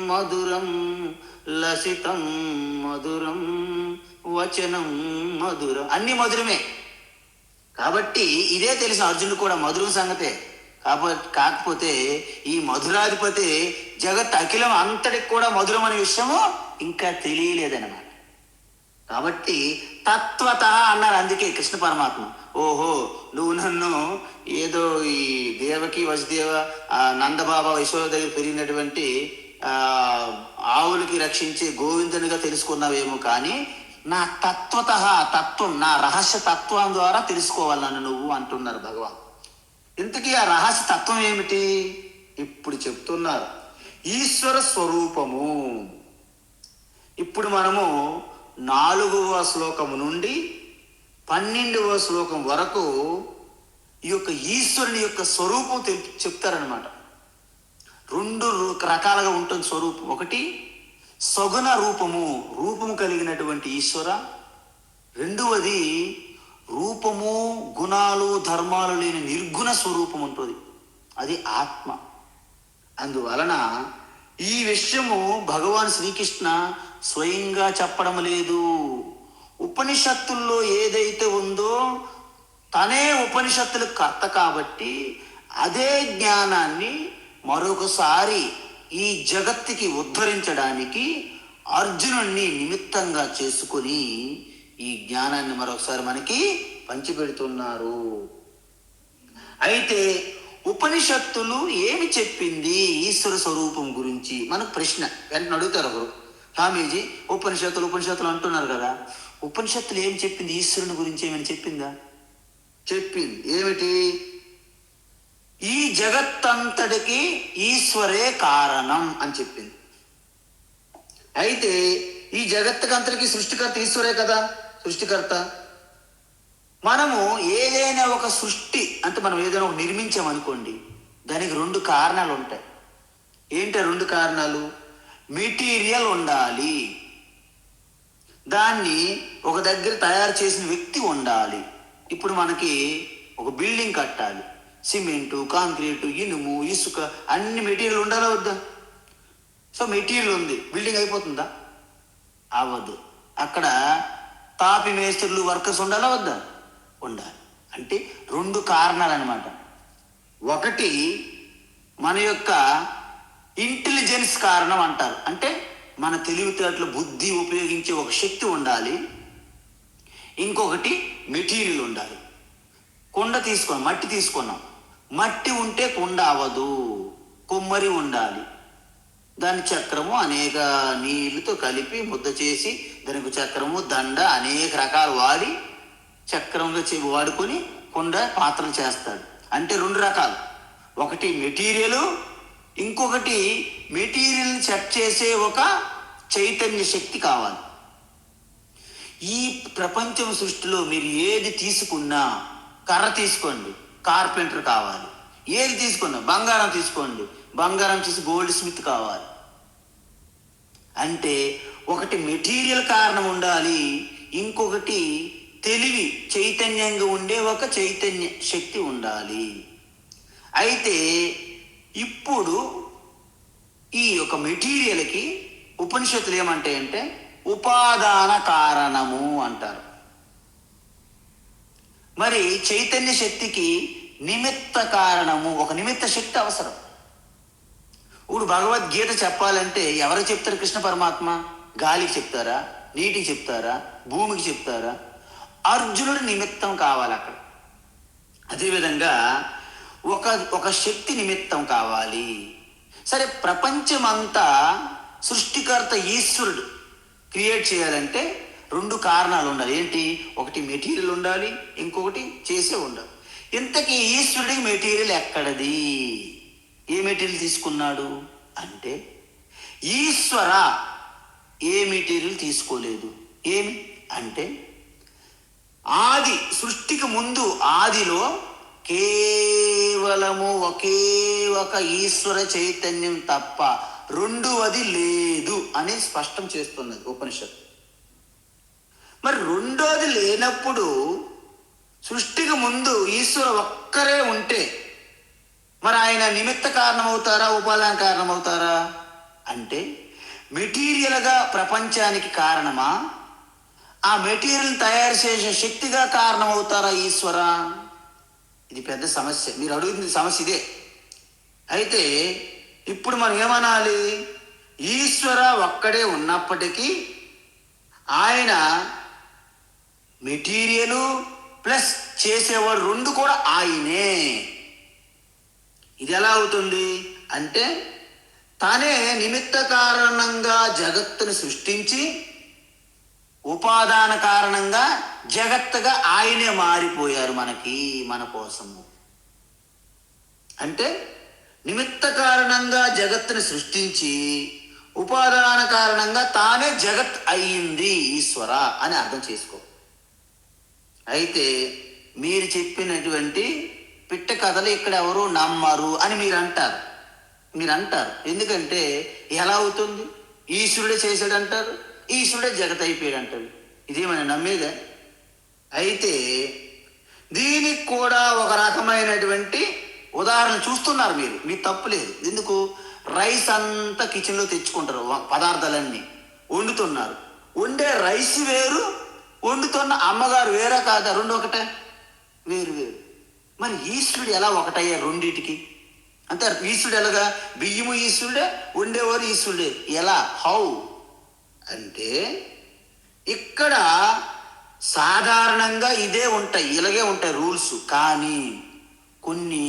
మధురం లసితం మధురం వచనం మధురం, అన్ని మధురమే. కాబట్టి ఇదే తెలిసిన అర్జునుడు కూడా మధురం సంగతే. కాకపోతే ఈ మధురాధిపతి జగత్ అఖిలం అంతటికి కూడా మధురం అనే విషయము ఇంకా తెలియలేదన్నమాట. కాబట్టి తత్వత అన్నారు. అందుకే కృష్ణ పరమాత్మ, ఓహో నువ్వు నన్ను ఏదో ఈ దేవకి వసుదేవ నందబాబా యశోద దగ్గర పెరిగినటువంటి ఆవులకి రక్షించే గోవిందునిగా తెలుసుకున్నావేమో, కానీ నా తత్వం నా రహస్య తత్వం ద్వారా తెలుసుకోవాలని నువ్వు అంటున్నారు భగవాన్. ఇంతకీ ఆ రహస్య తత్వం ఏమిటి? ఇప్పుడు చెప్తున్నారు. ఈశ్వర స్వరూపము. ఇప్పుడు మనము 4వ శ్లోకము నుండి 12వ శ్లోకం వరకు ఈ యొక్క ఈశ్వరుని యొక్క స్వరూపం చెప్తారనమాట. 2 రకాలుగా ఉంటుంది స్వరూపం. ఒకటి సగుణ రూపము, రూపము కలిగినటువంటి ఈశ్వర. రెండవది రూపము గుణాలు ధర్మాలు లేని నిర్గుణ స్వరూపం ఉంటుంది, అది ఆత్మ. అందువలన ఈ విషయము భగవాన్ శ్రీకృష్ణ స్వయంగా చెప్పడం లేదు. ఉపనిషత్తుల్లో ఏదైతే ఉందో తనే ఉపనిషత్తులకు కర్త కాబట్టి అదే జ్ఞానాన్ని మరొకసారి ఈ జగత్తుకి ఉద్ధరించడానికి అర్జునుడిని నిమిత్తంగా చేసుకొని ఈ జ్ఞానాన్ని మరొకసారి మనకి పంచిపెడుతున్నారు. అయితే ఉపనిషత్తులు ఏమి చెప్పింది ఈశ్వర స్వరూపం గురించి? మనకు ప్రశ్న వెంటనే అడుగుతారు ఒకరు, స్వామీజీ ఉపనిషత్తులు అంటున్నారు కదా, ఉపనిషత్తులు ఏం చెప్పింది ఈశ్వరుని గురించి? ఏమైనా చెప్పిందా? చెప్పింది. ఏమిటి? ఈ జగత్తంతటికి ఈశ్వరే కారణం అని చెప్పింది. అయితే ఈ జగత్తుకంతటికి సృష్టికర్త ఈశ్వరే కదా, సృష్టికర్త. మనము ఏదైనా ఒక సృష్టి అంటే మనం ఏదైనా ఒక నిర్మించామనుకోండి, దానికి 2 కారణాలు ఉంటాయి. ఏంటి 2 కారణాలు? మెటీరియల్ ఉండాలి, దాన్ని ఒక దగ్గర తయారు చేసిన వ్యక్తి ఉండాలి. ఇప్పుడు మనకి ఒక బిల్డింగ్ కట్టాలి, సిమెంటు కాంక్రీటు ఇనుము ఇసుక అన్ని మెటీరియల్ ఉండాలా వద్దా? సో మెటీరియల్ ఉంది, బిల్డింగ్ అయిపోతుందా? అవ్వదు. అక్కడ తాపి మేస్త్రులు వర్కర్స్ ఉండాలా వద్దా? ఉండాలి. అంటే 2 కారణాలు అనమాట. ఒకటి మన యొక్క ఇంటెలిజెన్స్ కారణం అంటారు, అంటే మన తెలివితేటలు బుద్ధి ఉపయోగించే ఒక శక్తి ఉండాలి. ఇంకొకటి మెటీరియల్ ఉండాలి. కుండ తీసుకున్నాం, మట్టి తీసుకున్నాం, మట్టి ఉంటే కుండ అవ్వదు, కొమ్మరి ఉండాలి. దాని చక్రము అనేక నీళ్ళతో కలిపి ముద్ద చేసి దానికి చక్రము దండ అనేక రకాలు వాడి చక్రంగా వాడుకొని కుండ పాత్రలు చేస్తాడు. అంటే 2 రకాలు, ఒకటి మెటీరియల్, ఇంకొకటి మెటీరియల్ని సెట్ చేసే ఒక చైతన్య శక్తి కావాలి. ఈ ప్రపంచం సృష్టిలో మీరు ఏది తీసుకున్నా, కర్ర తీసుకోండి, కార్పెంటర్ కావాలి. ఏది తీసుకున్నా, బంగారం తీసుకోండి, బంగారం చేసి గోల్డ్ స్మిత్ కావాలి. అంటే ఒకటి మెటీరియల్ కారణం ఉండాలి, ఇంకొకటి తెలివి చైతన్యంగా ఉండే ఒక చైతన్య శక్తి ఉండాలి. అయితే ఇప్పుడు ఈ యొక్క మెటీరియల్కి ఉపనిషత్తులు ఏమంటాయంటే ఉపాదాన కారణము అంటారు. మరి చైతన్య శక్తికి నిమిత్త కారణము, ఒక నిమిత్త శక్తి అవసరం. ఇప్పుడు భగవద్గీత చెప్పాలంటే ఎవరు చెప్తారు? కృష్ణ పరమాత్మ. గాలికి చెప్తారా? నీటికి చెప్తారా? భూమికి చెప్తారా? అర్జునుడి నిమిత్తం కావాలి అక్కడ. అదేవిధంగా ఒక శక్తి నిమిత్తం కావాలి. సరే, ప్రపంచమంతా సృష్టికర్త ఈశ్వరుడు క్రియేట్ చేయాలంటే 2 కారణాలు ఉండాలి. ఏంటి? ఒకటి మెటీరియల్ ఉండాలి, ఇంకొకటి చేసే ఉండాలి. ఇంతకీ ఈశ్వరుడికి మెటీరియల్ ఎక్కడది? ఏ మెటీరియల్ తీసుకున్నాడు అంటే, ఈశ్వర ఏ మెటీరియల్ తీసుకోలేదు. ఏమి అంటే, ఆది సృష్టికి ముందు ఆదిలో కేవలము ఒకే ఒక ఈశ్వర చైతన్యం తప్ప రెండవది లేదు అని స్పష్టం చేస్తున్నది ఉపనిషత్తు. మరి రెండోది లేనప్పుడు సృష్టికి ముందు ఈశ్వర ఒక్కరే ఉంటే మరి ఆయన నిమిత్త కారణం అవుతారా, ఉపాదాన కారణం అవుతారా అంటే, మెటీరియల్గా ప్రపంచానికి కారణమా, ఆ మెటీరియల్ తయారు చేసే శక్తిగా కారణం అవుతారా ఈశ్వర? ఇది పెద్ద సమస్య. మీరు అడుగుతుంది సమస్య ఇదే. అయితే ఇప్పుడు మనం ఏమనాలి? ఈశ్వర ఒక్కడే ఉన్నప్పటికీ ఆయన మెటీరియలు ప్లస్ చేసేవాడు 2 కూడా ఆయనే. ఇది ఎలా అవుతుంది అంటే, తానే నిమిత్త కారణంగా జగత్తును సృష్టించి ఉపాదాన కారణంగా జగత్తుగా ఆయనే మారిపోయారు మన కోసము. అంటే నిమిత్త కారణంగా జగత్తును సృష్టించి ఉపాదాన కారణంగా తానే జగత్ అయ్యింది ఈశ్వర అని అర్థం చేసుకో. అయితే మీరు చెప్పినటువంటి పిట్ట కథలు ఇక్కడ ఎవరు నమ్మరు అని మీరు అంటారు. ఎందుకంటే ఎలా అవుతుంది? ఈశ్వరుడే చేశాడు అంటారు, ఈశ్వరుడే జగత్ అయిపోయాడు అంటారు. ఇదేమైనా నమ్మేదే? అయితే దీనికి కూడా ఒక రకమైనటువంటి ఉదాహరణ చూస్తున్నారు మీరు. మీకు తప్పులేదు. ఎందుకు? రైస్ అంతా కిచెన్లో తెచ్చుకుంటారు, పదార్థాలన్నీ వండుతున్నారు. వండే రైస్ వేరు, వండుతున్న అమ్మగారు వేరే కాదా? 2 ఒకటే? వేరు. మరి ఈశ్వరుడు ఎలా ఒకటయ్యారు రెండింటికి? అంటే ఈశ్వరుడు ఎలాగా? బియ్యము ఈశ్వరుడే, వండేవారు ఈశ్వరుడే. ఎలా? హౌ అంటే ఇక్కడ సాధారణంగా ఇలాగే ఉంటాయి రూల్స్. కానీ కొన్ని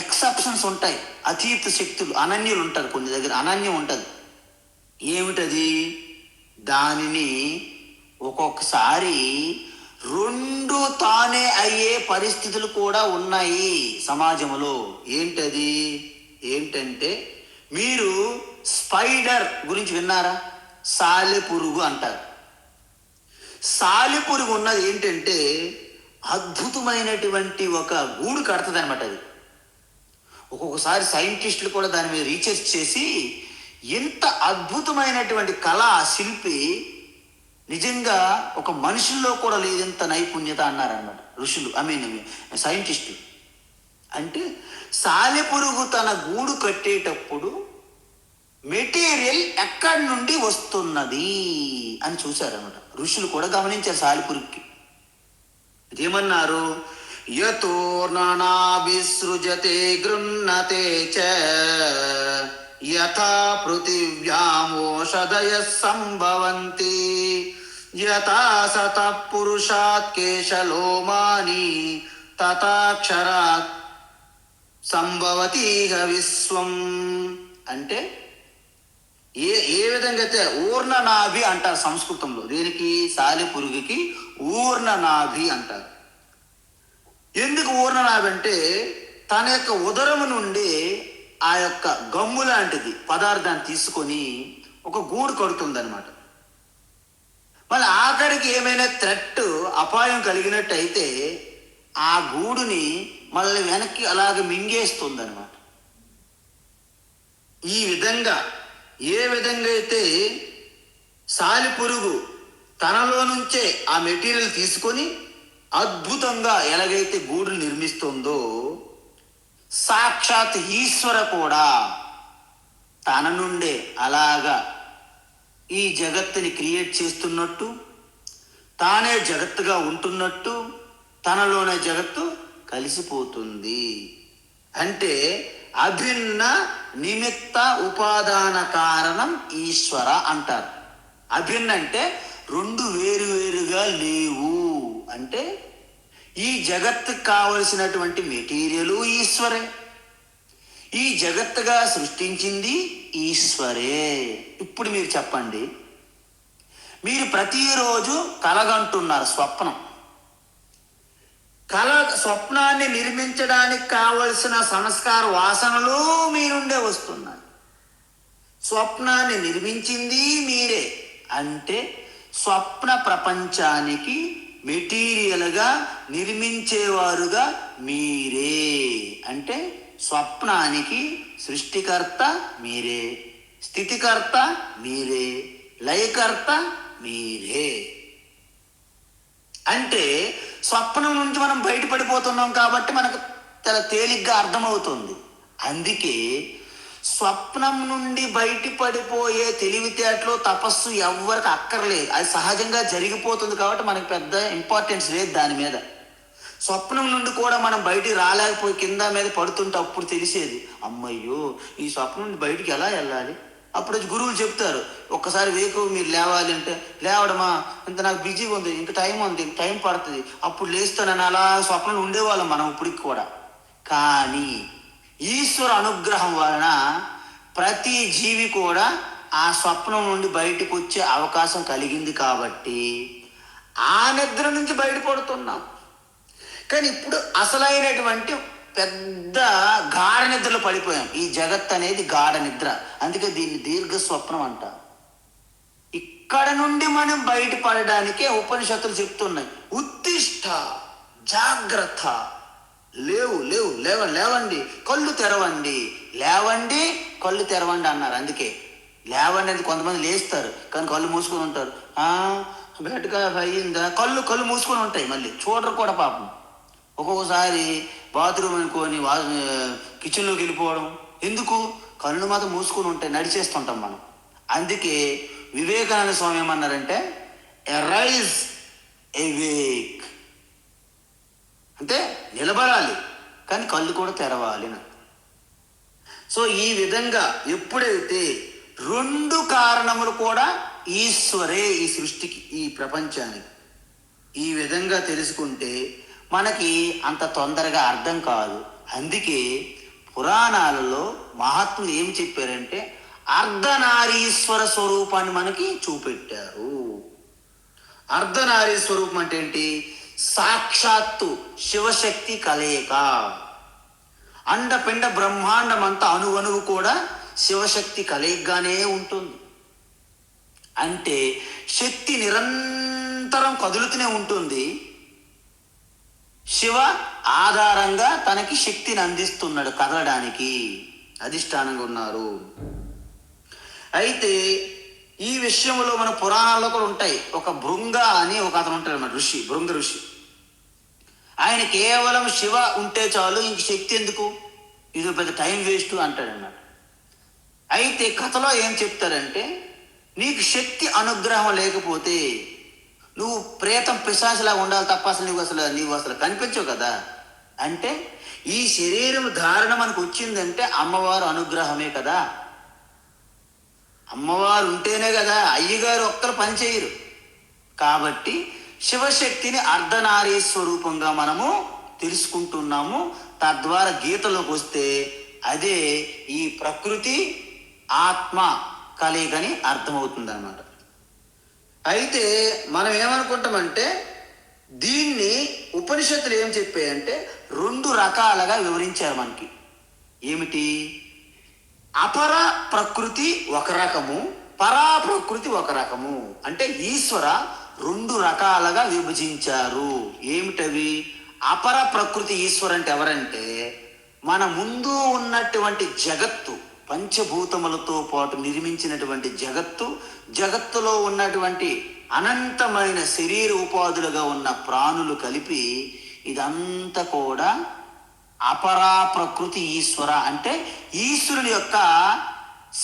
ఎక్సెప్షన్స్ ఉంటాయి. అతీత శక్తులు, అనన్యులు ఉంటారు. కొన్ని దగ్గర అనన్యం ఉంటుంది. ఏమిటది? దానిని ఒక్కొక్కసారి 2 తానే అయ్యే పరిస్థితులు కూడా ఉన్నాయి సమాజంలో. ఏంటంటే మీరు స్పైడర్ గురించి విన్నారా? సాలెపురుగు అంటారు. సాలెపురుగు ఉన్నది ఏంటంటే అద్భుతమైనటువంటి ఒక గూడు కడుతుంది అనమాట. అది ఒక్కొక్కసారి సైంటిస్టులు కూడా దాని మీద రీసెర్చ్ చేసి ఎంత అద్భుతమైనటువంటి కళా శిల్పి, నిజంగా ఒక మనుషుల్లో కూడా లేదంత నైపుణ్యత అన్నారన్నమాట ఋషులు, సైంటిస్టులు. అంటే సాలెపురుగు తన గూడు కట్టేటప్పుడు మెటీరియల్ ఎక్కడి నుండి వస్తున్నది అని చూశారన్నమాట. ఋషులు కూడా గమనించారు సాలెపురుగుకి. ఇదేమన్నారు? యతో నానాభిసృజతే గృహ్ణతే చ యథా పృథివ్యామోషధయః సంభవంతి యథా సతః పురుషాత్ కేశలోమాని తథాక్షరాత్ సంభవతీహ విశ్వం. అంటే ఏ విధంగా అయితే ఊర్ణనాభి అంటారు సంస్కృతంలో. దేనికి? సాలెపురుగుకి ఊర్ణనాభి అంటారు. ఎందుకు ఊర్ణనాభి అంటే తన యొక్క ఉదరము నుండి ఆ యొక్క గమ్ము లాంటిది పదార్థాన్ని తీసుకొని ఒక గూడు కడుతుంది అనమాట. మళ్ళీ ఆఖరికి ఏమైనా థ్రెట్, అపాయం కలిగినట్టయితే ఆ గూడుని మళ్ళీ వెనక్కి అలాగే మింగేస్తుంది అనమాట. ఈ విధంగా ఏ విధంగా అయితే సాలెపురుగు తనలో నుంచే ఆ మెటీరియల్ తీసుకొని అద్భుతంగా ఎలాగైతే గూడును నిర్మిస్తుందో, సాక్షాత్ ఈశ్వర కూడా తన నుండే అలాగా ఈ జగత్తుని క్రియేట్ చేస్తున్నట్టు, తానే జగత్తుగా ఉంటున్నట్టు, తనలోనే జగత్తు కలిసిపోతుంది. అంటే అభిన్న నిమిత్త ఉపాదాన కారణం ఈశ్వర అంటారు. అభిన్న అంటే రెండు వేరువేరుగా లేవు. అంటే ఈ జగత్తుకు కావలసినటువంటి మెటీరియలు ఈశ్వరే, ఈ జగత్తుగా సృష్టించింది ఈశ్వరే. ఇప్పుడు మీరు చెప్పండి, మీరు ప్రతిరోజు కలగంటున్నారు స్వప్నం. స్వప్నాన్ని నిర్మించడానికి కావలసిన సంస్కార వాసనలు మీ నుండే వస్తున్నాయి. స్వప్నాన్ని నిర్మించింది మీరే. అంటే స్వప్న ప్రపంచానికి మెటీరియల్గా నిర్మించేవారుగా మీరే. అంటే స్వప్నానికి సృష్టికర్త మీరే, స్థితికర్త మీరే, లయకర్త మీరే. అంటే స్వప్నం నుంచి మనం బయటపడిపోతున్నాం కాబట్టి మనకు చాలా తేలిగ్గా అర్థమవుతుంది. అందుకే స్వప్నం నుండి బయటపడిపోయే తెలివితేటలు తపస్సు ఎవ్వరికి అక్కర్లేదు, అది సహజంగా జరిగిపోతుంది. కాబట్టి మనకు పెద్ద ఇంపార్టెన్స్ లేదు దాని మీద. స్వప్నం నుండి కూడా మనం బయటికి రాలేకపోయి కింద మీద పడుతుంటే అప్పుడు తెలిసేది, అమ్మయ్యో ఈ స్వప్నం నుండి బయటికి ఎలా వెళ్ళాలి. అప్పుడు గురువులు చెప్తారు, ఒక్కసారి వేకు మీరు లేవాలి అంటే, లేవడమా ఇంత నాకు బిజీగా ఉంది, ఇంక టైం ఉంది, టైం పడుతుంది, అప్పుడు లేస్తానని అలా స్వప్నం ఉండేవాళ్ళం మనం ఇప్పటికి కూడా. కానీ ఈశ్వర అనుగ్రహం వలన ప్రతి జీవి కూడా ఆ స్వప్నం నుండి బయటకు వచ్చే అవకాశం కలిగింది. కాబట్టి ఆ నిద్ర నుంచి బయటపడుతున్నాం. కానీ ఇప్పుడు అసలైనటువంటి పెద్ద గాఢ నిద్రలో పడిపోయాం. ఈ జగత్ అనేది గాఢ నిద్ర, అందుకే దీన్ని దీర్ఘ స్వప్నం అంటారు. ఇక్కడ నుండి మనం బయటపడడానికే ఉపనిషత్తులు చెప్తున్నాయి, ఉత్తిష్ట జాగ్రత్త, లేవు లేవు లేవండి, కళ్ళు తెరవండి, లేవండి కళ్ళు తెరవండి అన్నారు. అందుకే లేవండి అంటే కొంతమంది లేస్తారు కానీ కళ్ళు మూసుకొని ఉంటారు. బెడ్గా అయ్యిందా, కళ్ళు మూసుకొని ఉంటాయి, మళ్ళీ చూడరు కూడా పాపం. ఒక్కొక్కసారి బాత్రూమ్ అనుకొని కిచెన్లోకి వెళ్ళిపోవడం ఎందుకు, కళ్ళు మాత్రం మూసుకొని ఉంటాయి, నడిచేస్తుంటాం మనం. అందుకే వివేకానంద స్వామి ఏమన్నారంటే, ఎరైజ్ ఎవేక్ అంటే నిలబడాలి కానీ కళ్ళు కూడా తెరవాలి. సో ఈ విధంగా ఎప్పుడైతే రెండు కారణములు కూడా ఈశ్వరే ఈ సృష్టికి, ఈ ప్రపంచానికి, ఈ విధంగా తెలుసుకుంటే మనకి అంత తొందరగా అర్థం కాదు. అందుకే పురాణాలలో మహాత్ములు ఏం చెప్పారంటే అర్ధనారీశ్వర స్వరూపాన్ని మనకి చూపెట్టారు. అర్ధనారీ స్వరూపం అంటే ఏంటి, సాక్షాత్తు శివశక్తి కలయిక. అండపిండ బ్రహ్మాండం అంతా అణువణువు కూడా శివశక్తి కలయికగానే ఉంటుంది. అంటే శక్తి నిరంతరం కదులుతూనే ఉంటుంది. శివ ఆధారంగా తనకి శక్తిని అందిస్తున్నాడు కదలడానికి, అధిష్టానంగా ఉన్నారు. అయితే ఈ విషయంలో మన పురాణాల్లో కూడా ఉంటాయి. ఒక భృంగ అని ఒక అతను ఉంటాడు అన్నమాట, ఋషి, భృంగ ఋషి. ఆయన కేవలం శివ ఉంటే చాలు, ఇంక శక్తి ఎందుకు, ఇది పెద్ద టైం వేస్ట్ అంటాడు అన్నమాట. అయితే కథలో ఏం చెప్తారంటే, నీకు శక్తి అనుగ్రహం లేకపోతే నువ్వు ప్రేతం పిశాచిలా ఉండాలి తప్ప అసలు నీవు అసలు కనిపించవు కదా. అంటే ఈ శరీరం ధారణ మనకు వచ్చిందంటే అమ్మవారు అనుగ్రహమే కదా. అమ్మవారు ఉంటేనే కదా, అయ్యగారు ఒక్కరు పని చేయరు. కాబట్టి శివశక్తిని అర్ధనారీ స్వరూపంగా మనము తెలుసుకుంటున్నాము. తద్వారా గీతలోకి వస్తే అదే ఈ ప్రకృతి ఆత్మ కలయికని అర్థమవుతుంది అన్నమాట. అయితే మనం ఏమనుకుంటామంటే దీన్ని ఉపనిషత్తులు ఏం చెప్పాయంటే రెండు రకాలుగా వివరించారు మనకి. ఏమిటి, అపర ప్రకృతి ఒక రకము, పరా ప్రకృతి ఒక రకము. అంటే ఈశ్వర రెండు రకాలుగా విభజించారు. ఏమిటవి, అపర ప్రకృతి ఈశ్వర అంటే ఎవరంటే మన ముందు ఉన్నటువంటి జగత్తు, పంచభూతములతో పాటు నిర్మించినటువంటి జగత్తు, జగత్తులో ఉన్నటువంటి అనంతమైన శరీర ఉపాధులుగా ఉన్న ప్రాణులు కలిపి ఇదంతా కూడా అపరా ప్రకృతి ఈశ్వర. అంటే ఈశ్వరుని యొక్క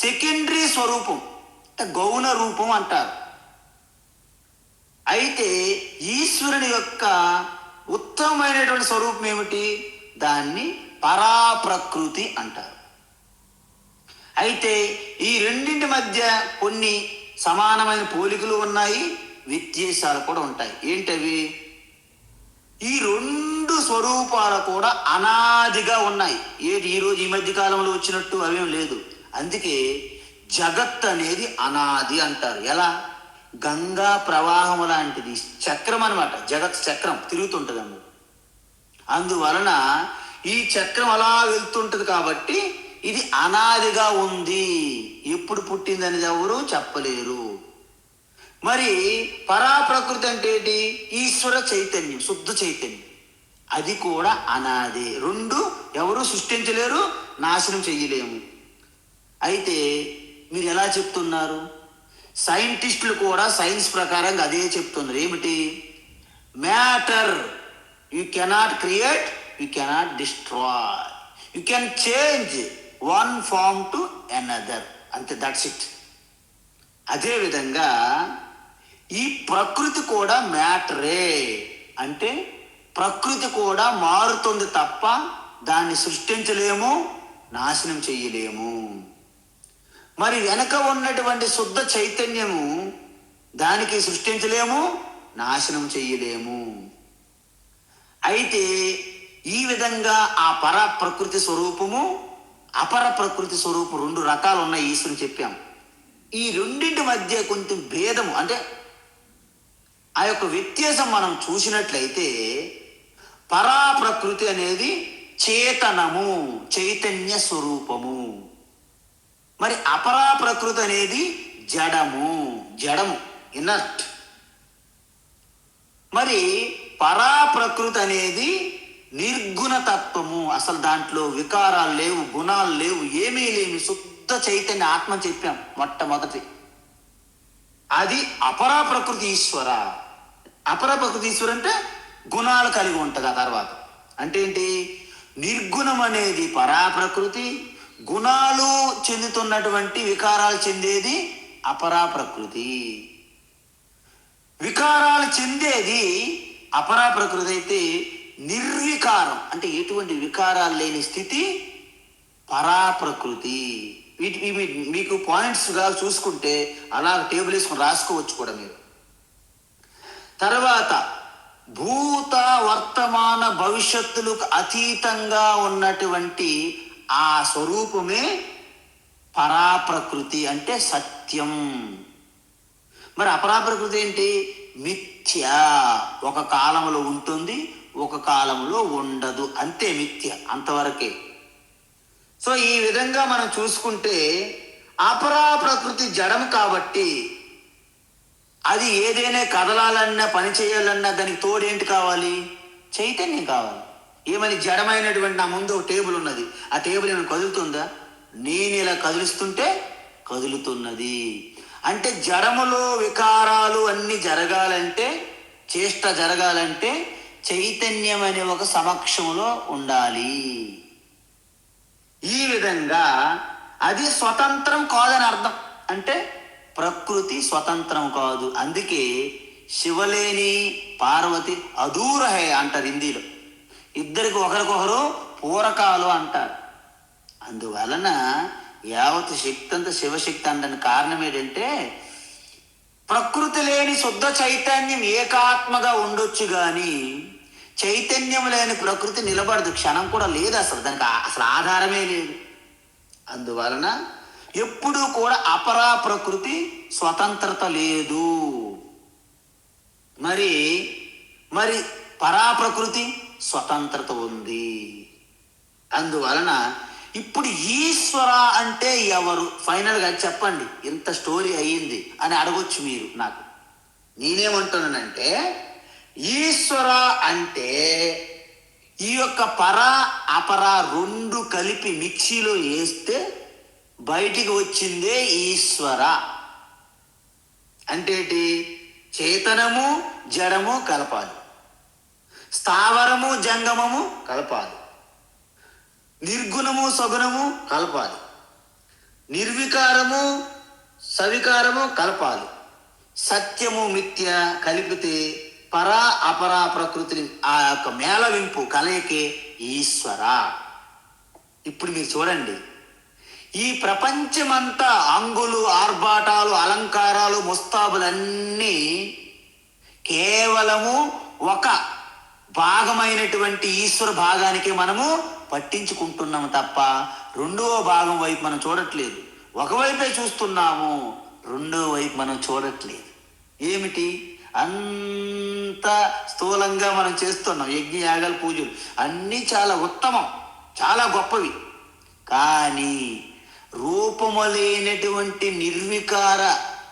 సెకండరీ స్వరూపం. గౌణ రూపం అంటారు. అయితే ఈశ్వరుని యొక్క ఉత్తమమైనటువంటి స్వరూపం ఏమిటి? దాన్ని పరాప్రకృతి అంటారు. అయితే ఈ రెండింటి మధ్య కొన్ని సమానమైన పోలికలు ఉన్నాయి, వ్యత్యాసాలు కూడా ఉంటాయి. ఏంటవి? ఈ రెండు స్వరూపాలు కూడా అనాదిగా ఉన్నాయి. ఈరోజు ఈ మధ్య కాలంలో వచ్చినట్టు అవేం లేదు. అందుకే జగత్ అనేది అనాది అంటారు. ఎలా? గంగా ప్రవాహం లాంటిది చక్రం అనమాట. జగత్ చక్రం తిరుగుతుంటుంది అన్నమాట. అందువలన ఈ చక్రం అలా వెళ్తుంటది కాబట్టి ఇది అనాదిగా ఉంది. ఎప్పుడు పుట్టిందనేది ఎవరు చెప్పలేరు. మరి పరాప్రకృతి అంటే ఏంటి? ఈశ్వర చైతన్యం, శుద్ధ చైతన్యం. అది కూడా అనాది. రెండు ఎవరు సృష్టించలేరు, నాశనం చెయ్యలేము. అయితే మీరు ఎలా చెప్తున్నారు? సైంటిస్టులు కూడా సైన్స్ ప్రకారంగా అదే చెప్తున్నారు. ఏమిటి? Matter you cannot create, you cannot destroy, you can change one form to another, అంతే, దట్స్ ఇట్. అదేవిధంగా ఈ ప్రకృతి కూడా మ్యాటరే. అంటే ప్రకృతి కూడా మారుతుంది తప్ప దాన్ని సృష్టించలేము, నాశనం చెయ్యలేము. మరి వెనక ఉన్నటువంటి శుద్ధ చైతన్యము, దానికి సృష్టించలేము, నాశనం చెయ్యలేము. అయితే ఈ విధంగా ఆ పర ప్రకృతి స్వరూపము, అపర ప్రకృతి స్వరూపం రెండు రకాలు ఉన్నాయి ఈశ్వరుని చెప్పాం. ఈ రెండింటి మధ్య కొంచెం భేదము, అంటే ఆ యొక్క వ్యత్యాసం మనం చూసినట్లయితే పరా ప్రకృతి అనేది చేతనము, చైతన్య స్వరూపము. మరి అపరా ప్రకృతి అనేది జడము, ఇనర్ట్. మరి పరా ప్రకృతి అనేది నిర్గుణ తత్వము. అసలు దాంట్లో వికారాలు లేవు, గుణాలు లేవు, ఏమీ లేవు, శుద్ధ చైతన్య ఆత్మ చెప్పాం మొట్టమొదటి. అది అపరా ప్రకృతి ఈశ్వర. అపరా ప్రకృతి ఈశ్వర అంటే గుణాలు కలిగి ఉంటుంది. ఆ తర్వాత అంటే ఏంటి? నిర్గుణం అనేది పరా ప్రకృతి, గుణాలు చెందుతున్నటువంటి వికారాలు చెందేది అపరా ప్రకృతి. వికారాలు చెందేది అపరా ప్రకృతి అయితే నిర్వికారం అంటే ఎటువంటి వికారాలు లేని స్థితి పరా ప్రకృతి. వీటి మీకు పాయింట్స్గా చూసుకుంటే అలా టేబుల్ వేసుకుని రాసుకోవచ్చు కూడా మీరు. తర్వాత భూత వర్తమాన భవిష్యత్తులకు అతీతంగా ఉన్నటువంటి ఆ స్వరూపమే పరాప్రకృతి, అంటే సత్యం. మరి అపరాప్రకృతి ఏంటి? మిథ్య. ఒక కాలంలో ఉంటుంది, ఒక కాలంలో ఉండదు, అంతే, మిథ్య, అంతవరకే. సో ఈ విధంగా మనం చూసుకుంటే అపరాప్రకృతి జడం కాబట్టి అది ఏదైనా కదలాలన్నా పని చేయాలన్నా దానికి తోడేంటి కావాలి? చైతన్యం కావాలి. ఏమని? జడమైనటువంటి నా ముందు ఒక టేబుల్ ఉన్నది, ఆ టేబుల్ ఏమైనా కదులుతుందా? నేను ఇలా కదులుస్తుంటే కదులుతున్నది. అంటే జడములో వికారాలు అన్ని జరగాలంటే, చేష్ట జరగాలంటే చైతన్యం అనే ఒక సమక్షంలో ఉండాలి. ఈ విధంగా అది స్వతంత్రం కాదని అర్థం. అంటే ప్రకృతి స్వతంత్రం కాదు. అందుకే శివలేని పార్వతి అదూరహే అంటారు హిందీలో. ఇద్దరికి ఒకరికొకరు పూరకాలు అంటారు. అందువలన యావత్ శక్తి అంతా శివశక్తి అనడానికి కారణం ఏంటంటే ప్రకృతి లేని శుద్ధ చైతన్యం ఏకాత్మగా ఉండొచ్చు కానీ చైతన్యం లేని ప్రకృతి నిలబడదు, క్షణం కూడా లేదు, అసలు దానికి అసలు ఆధారమే లేదు. అందువలన ఎప్పుడూ కూడా అపరా ప్రకృతి స్వతంత్రత లేదు. మరి పరాప్రకృతి స్వతంత్రత ఉంది. అందువలన ఇప్పుడు ఈశ్వర అంటే ఎవరు? ఫైనల్గా చెప్పండి, ఇంత స్టోరీ అయ్యింది అని అడగొచ్చు మీరు నాకు. నేనేమంటున్నానంటే ఈశ్వర అంటే ఈ యొక్క పర అపర రెండు కలిపి మిక్సీలో వేస్తే బయటికి వచ్చిందే ఈశ్వర. అంటే చేతనము జడము కలపాలి, స్థావరము జంగమము కలపాలి, నిర్గుణము సగుణము కలపాలి, నిర్వికారము సవికారము కలపాలి, సత్యము మిథ్య కలిపితే పరా అపరా ప్రకృతిని ఆ యొక్క మేళవింపు కలయికే ఈశ్వర. ఇప్పుడు మీరు చూడండి, ఈ ప్రపంచమంతా అంగులు ఆర్భాటాలు అలంకారాలు ముస్తాబులన్నీ కేవలము ఒక భాగమైనటువంటి ఈశ్వర భాగానికి మనము పట్టించుకుంటున్నాము తప్ప రెండవ భాగం వైపు మనం చూడట్లేదు. ఒకవైపే చూస్తున్నాము, రెండో వైపు మనం చూడట్లేదు. ఏమిటి? అంత స్థూలంగా మనం చేస్తున్నాం. యజ్ఞ యాగాలు పూజలు అన్నీ చాలా ఉత్తమం, చాలా గొప్పవి. కానీ రూపము లేనటువంటి నిర్వికార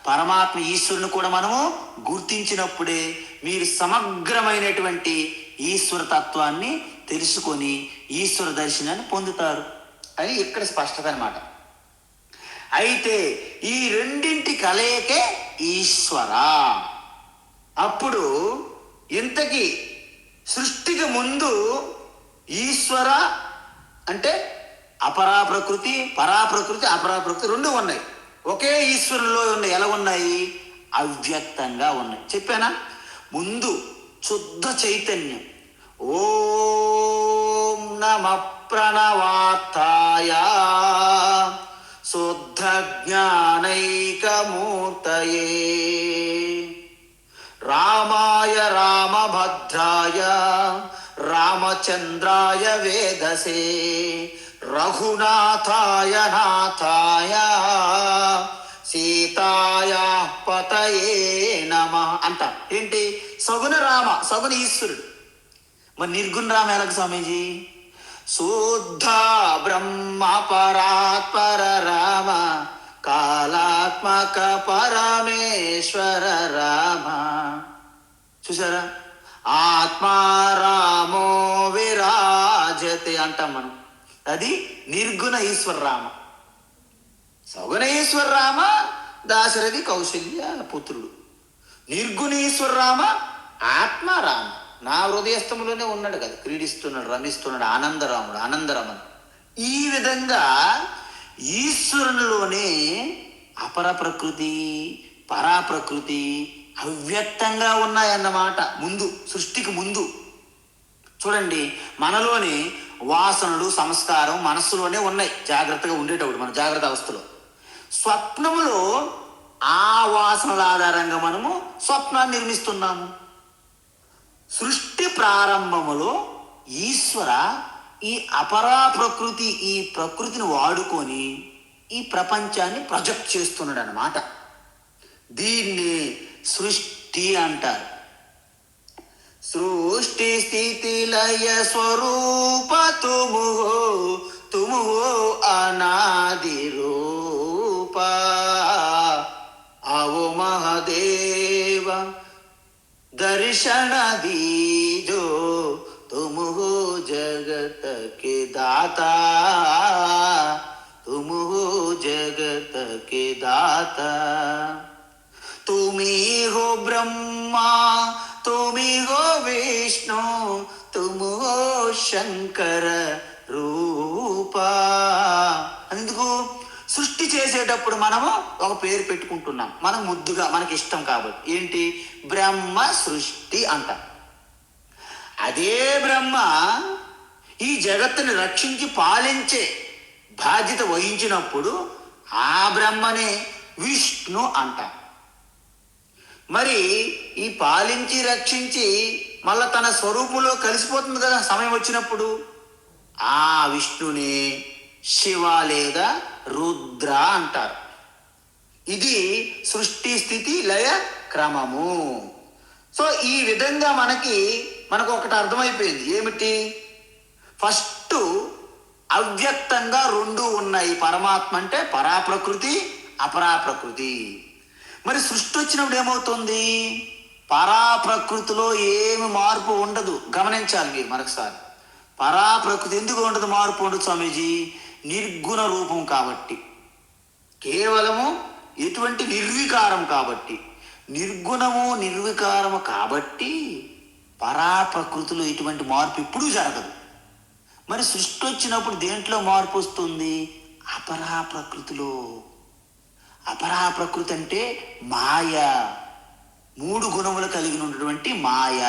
పరమాత్మ ఈశ్వరుని కూడా మనము గుర్తించినప్పుడే మీరు సమగ్రమైనటువంటి ఈశ్వర తత్వాన్ని తెలుసుకొని ఈశ్వర దర్శనాన్ని పొందుతారు అని ఇక్కడ స్పష్టత అన్నమాట. అయితే ఈ రెండింటి కలయికే ఈశ్వర. అప్పుడు ఇంతకీ సృష్టికి ముందు ఈశ్వర అంటే అపరా ప్రకృతి, పరాప్రకృతి, అపరాప్రకృతి రెండు ఉన్నాయి. ఒకే ఈశ్వరులో ఉన్నాయి. ఎలా ఉన్నాయి? అవ్యక్తంగా ఉన్నాయి. చెప్పానా? ముందు శుద్ధ చైతన్యం, ఓం నమ ప్రణవాత్తాయ శుద్ధ జ్ఞానైకమూర్తయే రామాయ రామభద్రాయ రామచంద్రాయ వేదసే రఘునాథాయ నాథాయ సీతాయ పతయే నమః అంట. ఏంటి? సగుణ రామ, సగుణ ఈశ్వరుడు. మరి నిర్గుణ రామ ఎలాగ స్వామీజీ? శుద్ధ బ్రహ్మ పరాత్పర రామ కాలాత్మక పరమేశ్వర రామ. చూసారా? ఆత్మారామో విరాజతే అంటాం మనం. అది నిర్గుణ ఈశ్వర రామ. సగుణ ఈశ్వర రామ దాశరథి కౌశల్య పుత్రుడు. నిర్గుణ ఈశ్వర రామ ఆత్మారామ. నా హృదయస్థములోనే ఉన్నాడు కదా, క్రీడిస్తున్నాడు, రమిస్తున్నాడు, ఆనందరాముడు, ఆనందరమను. ఈ విధంగా ఈశ్వరునిలోనే అపర ప్రకృతి పరాప్రకృతి అవ్యక్తంగా ఉన్నాయన్నమాట. ముందు సృష్టికి ముందు చూడండి, మనలోని వాసనలు సంస్కారం మనస్సులోనే ఉన్నాయి. జాగ్రత్తగా ఉండేటప్పుడు మన జాగ్రత్త అవస్థలో స్వప్నములో ఆ వాసనల ఆధారంగా మనము స్వప్నాన్ని నిర్మిస్తున్నాము. సృష్టి ప్రారంభములో ఈశ్వర ఈ అపరా ప్రకృతి, ఈ ప్రకృతిని వాడుకొని ఈ ప్రపంచాన్ని ప్రొజెక్ట్ చేస్తున్నాడు అన్నమాట. దీన్ని సృష్టి అంటారు. సృష్టి స్థితి లయ స్వరూప తుముహో అనాది రూప అవో మహదేవ दर्शन दीजो तुम हो जगत के दाता, तुम हो जगत के दाता. तुम ही हो ब्रह्मा, तुम ही हो विष्णु, तुम हो शंकर रूपा. అందుకు సృష్టి చేసేటప్పుడు మనము ఒక పేరు పెట్టుకుంటున్నాం, మనం ముద్దుగా, మనకి ఇష్టం కాబట్టి. ఏంటి? బ్రహ్మ సృష్టి అంట. అదే బ్రహ్మ ఈ జగత్తుని రక్షించి పాలించే బాధ్యత వహించినప్పుడు ఆ బ్రహ్మనే విష్ణు అంట. మరి ఈ పాలించి రక్షించి మళ్ళా తన స్వరూపంలో కలిసిపోతుంది కదా సమయం వచ్చినప్పుడు, ఆ విష్ణుని శివ లేదా రుద్ర అంటారు. ఇది సృష్టి స్థితి లయ క్రమము. సో ఈ విధంగా మనకు ఒకటి అర్థమైపోయింది. ఏమిటి? ఫస్ట్ అవ్యక్తంగా రెండు ఉన్నాయి. పరమాత్మ అంటే పరాప్రకృతి అపరాప్రకృతి. మరి సృష్టి వచ్చినప్పుడు ఏమవుతుంది? పరాప్రకృతిలో ఏమి మార్పు ఉండదు. గమనించాలి మీరు మరొకసారి. పరాప్రకృతి ఎందుకు ఉండదు, మార్పు ఉండదు స్వామీజీ? నిర్గుణ రూపం కాబట్టి, కేవలము ఎటువంటి నిర్వికారం కాబట్టి, నిర్గుణము నిర్వికారము కాబట్టి పరాప్రకృతిలో ఎటువంటి మార్పు ఎప్పుడూ జరగదు. మరి సృష్టి వచ్చినప్పుడు దేంట్లో మార్పు వస్తుంది? అపరాప్రకృతిలో. అపరా ప్రకృతి అంటే మాయ, 3 గుణములు కలిగి ఉన్నటువంటి మాయ.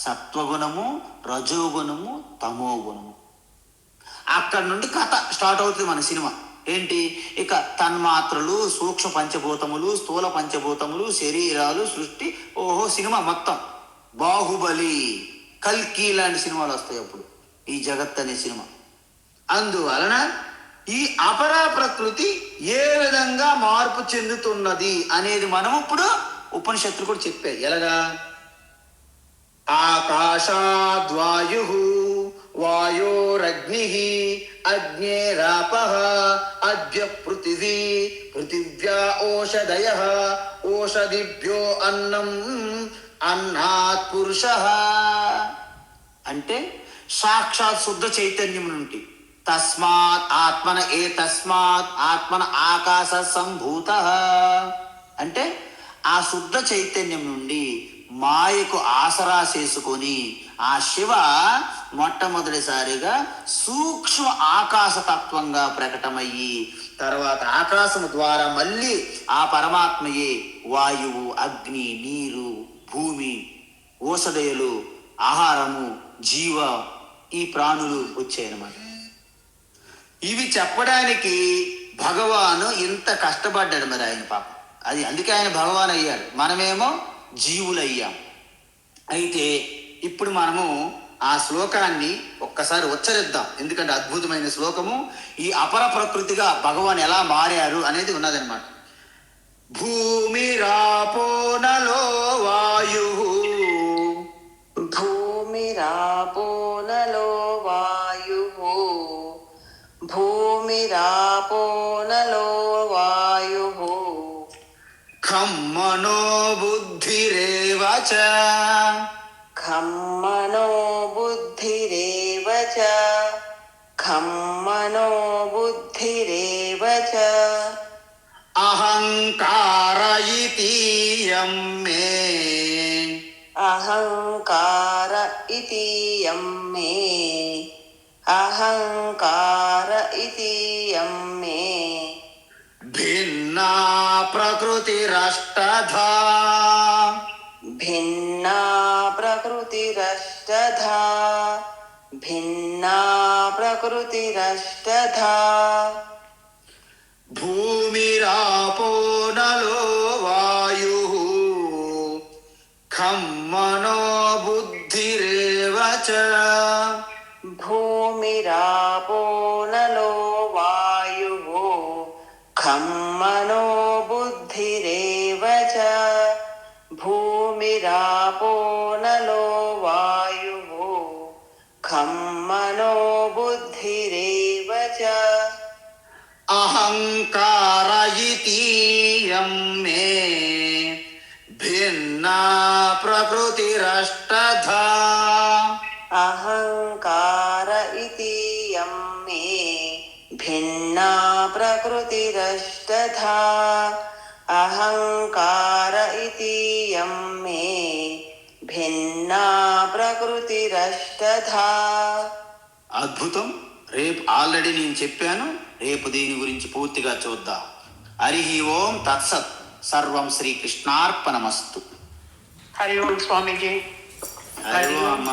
సత్వగుణము, రజోగుణము, తమో గుణము. అక్కడ నుండి కథ స్టార్ట్ అవుతుంది మన సినిమా. ఏంటి? ఇక తన్మాత్రలు, సూక్ష్మ పంచభూతములు, స్థూల పంచభూతములు, శరీరాలు, సృష్టి. ఓహో, సినిమా మొత్తం. బాహుబలి, కల్కి లాంటి సినిమాలు వస్తాయి అప్పుడు, ఈ జగత్ అనే సినిమా. అందువలన ఈ అపరా ప్రకృతి ఏ విధంగా మార్పు చెందుతున్నది అనేది మనం ఇప్పుడు ఉపనిషత్తులు కూడా చెప్పాయి. ఎలాగా? ఆకాశాద్వాయు, వాయోరగ్ని, అగ్నేరాపః, అద్య పృథివీ, పృథివ్యా ఓషధయ, ఓషధిభ్యో అన్నం, అన్నాత్ పురుషః. అంటే సాక్షాత్ శుద్ధ చైతన్యం నుండి తస్మాత్ ఆత్మన తస్మాత్ ఆత్మన ఆకాశ సంభూతః అంటే ఆ శుద్ధ చైతన్యం నుండి మాయకు ఆసరా చేసుకొని ఆ శివ మొట్టమొదటిసారిగా సూక్ష్మ ఆకాశ తత్వంగా ప్రకటమయ్యి, తర్వాత ఆకాశము ద్వారా మళ్ళీ ఆ పరమాత్మయే వాయువు, అగ్ని, నీరు, భూమి, ఓషధయులు, ఆహారము, జీవ, ఈ ప్రాణులు వచ్చాయన్నమాట. ఇవి చెప్పడానికి భగవాను ఇంత కష్టపడ్డాడు. మరి ఆయన పాపం అది, అందుకే ఆయన భగవాన్ అయ్యాడు, మనమేమో జీవులయ్యాం. అయితే ఇప్పుడు మనము ఆ శ్లోకాన్ని ఒక్కసారి ఉచ్చరిద్దాం, ఎందుకంటే అద్భుతమైన శ్లోకము. ఈ అపర ప్రకృతిగా భగవాన్ ఎలా మారారు అనేది ఉన్నదన్నమాట. భూమిరాపో నలో వాయు, భూమిరాపో నలో వాయు, భూమిరాపో నలో వాయు, ఖం మనో బుద్ధిరేవ చ, ఖం మనో బుద్ధిరేవ చ, ఖం మనో బుద్ధిరేవ చ, అహంకార ఇతీయం మే, అహంకార ఇతీయం మే, అహంకార ఇతీయం మే, భిన్నా ప్రకృతిరష్టధా, భిన్నా ప్రకృతిరష్టధా, భిన్నా ప్రకృతిరష్టధా, భూమిరాపో నలో వాయు, ఖం మనో బుద్ధిరేవ చ, భూమిరాపో నలో వాయు, ఖం మనో బుద్ధిరేవ చ, భూమిరాపో నలో వాయు, ఖం మనో బుద్ధిరేవ చ, అహంకార ఇతీయం మే, భిన్నా ప్రకృతిరష్టధా, అహంకార ఇతీయం మే, భిన్నా ప్రకృతిరష్టధా, అహంకార ఇతీయం మే, భిన్నా ప్రకృతిరష్టధా. అద్భుతం. రేపు ఆల్రెడీ నేను చెప్పాను, రేపు దీని గురించి పూర్తిగా చూద్దాం. హరి ఓం తత్సత్. సర్వం శ్రీకృష్ణార్పణమస్తు. హరి ఓం స్వామీజీ. హరి ఓం అమ్మ.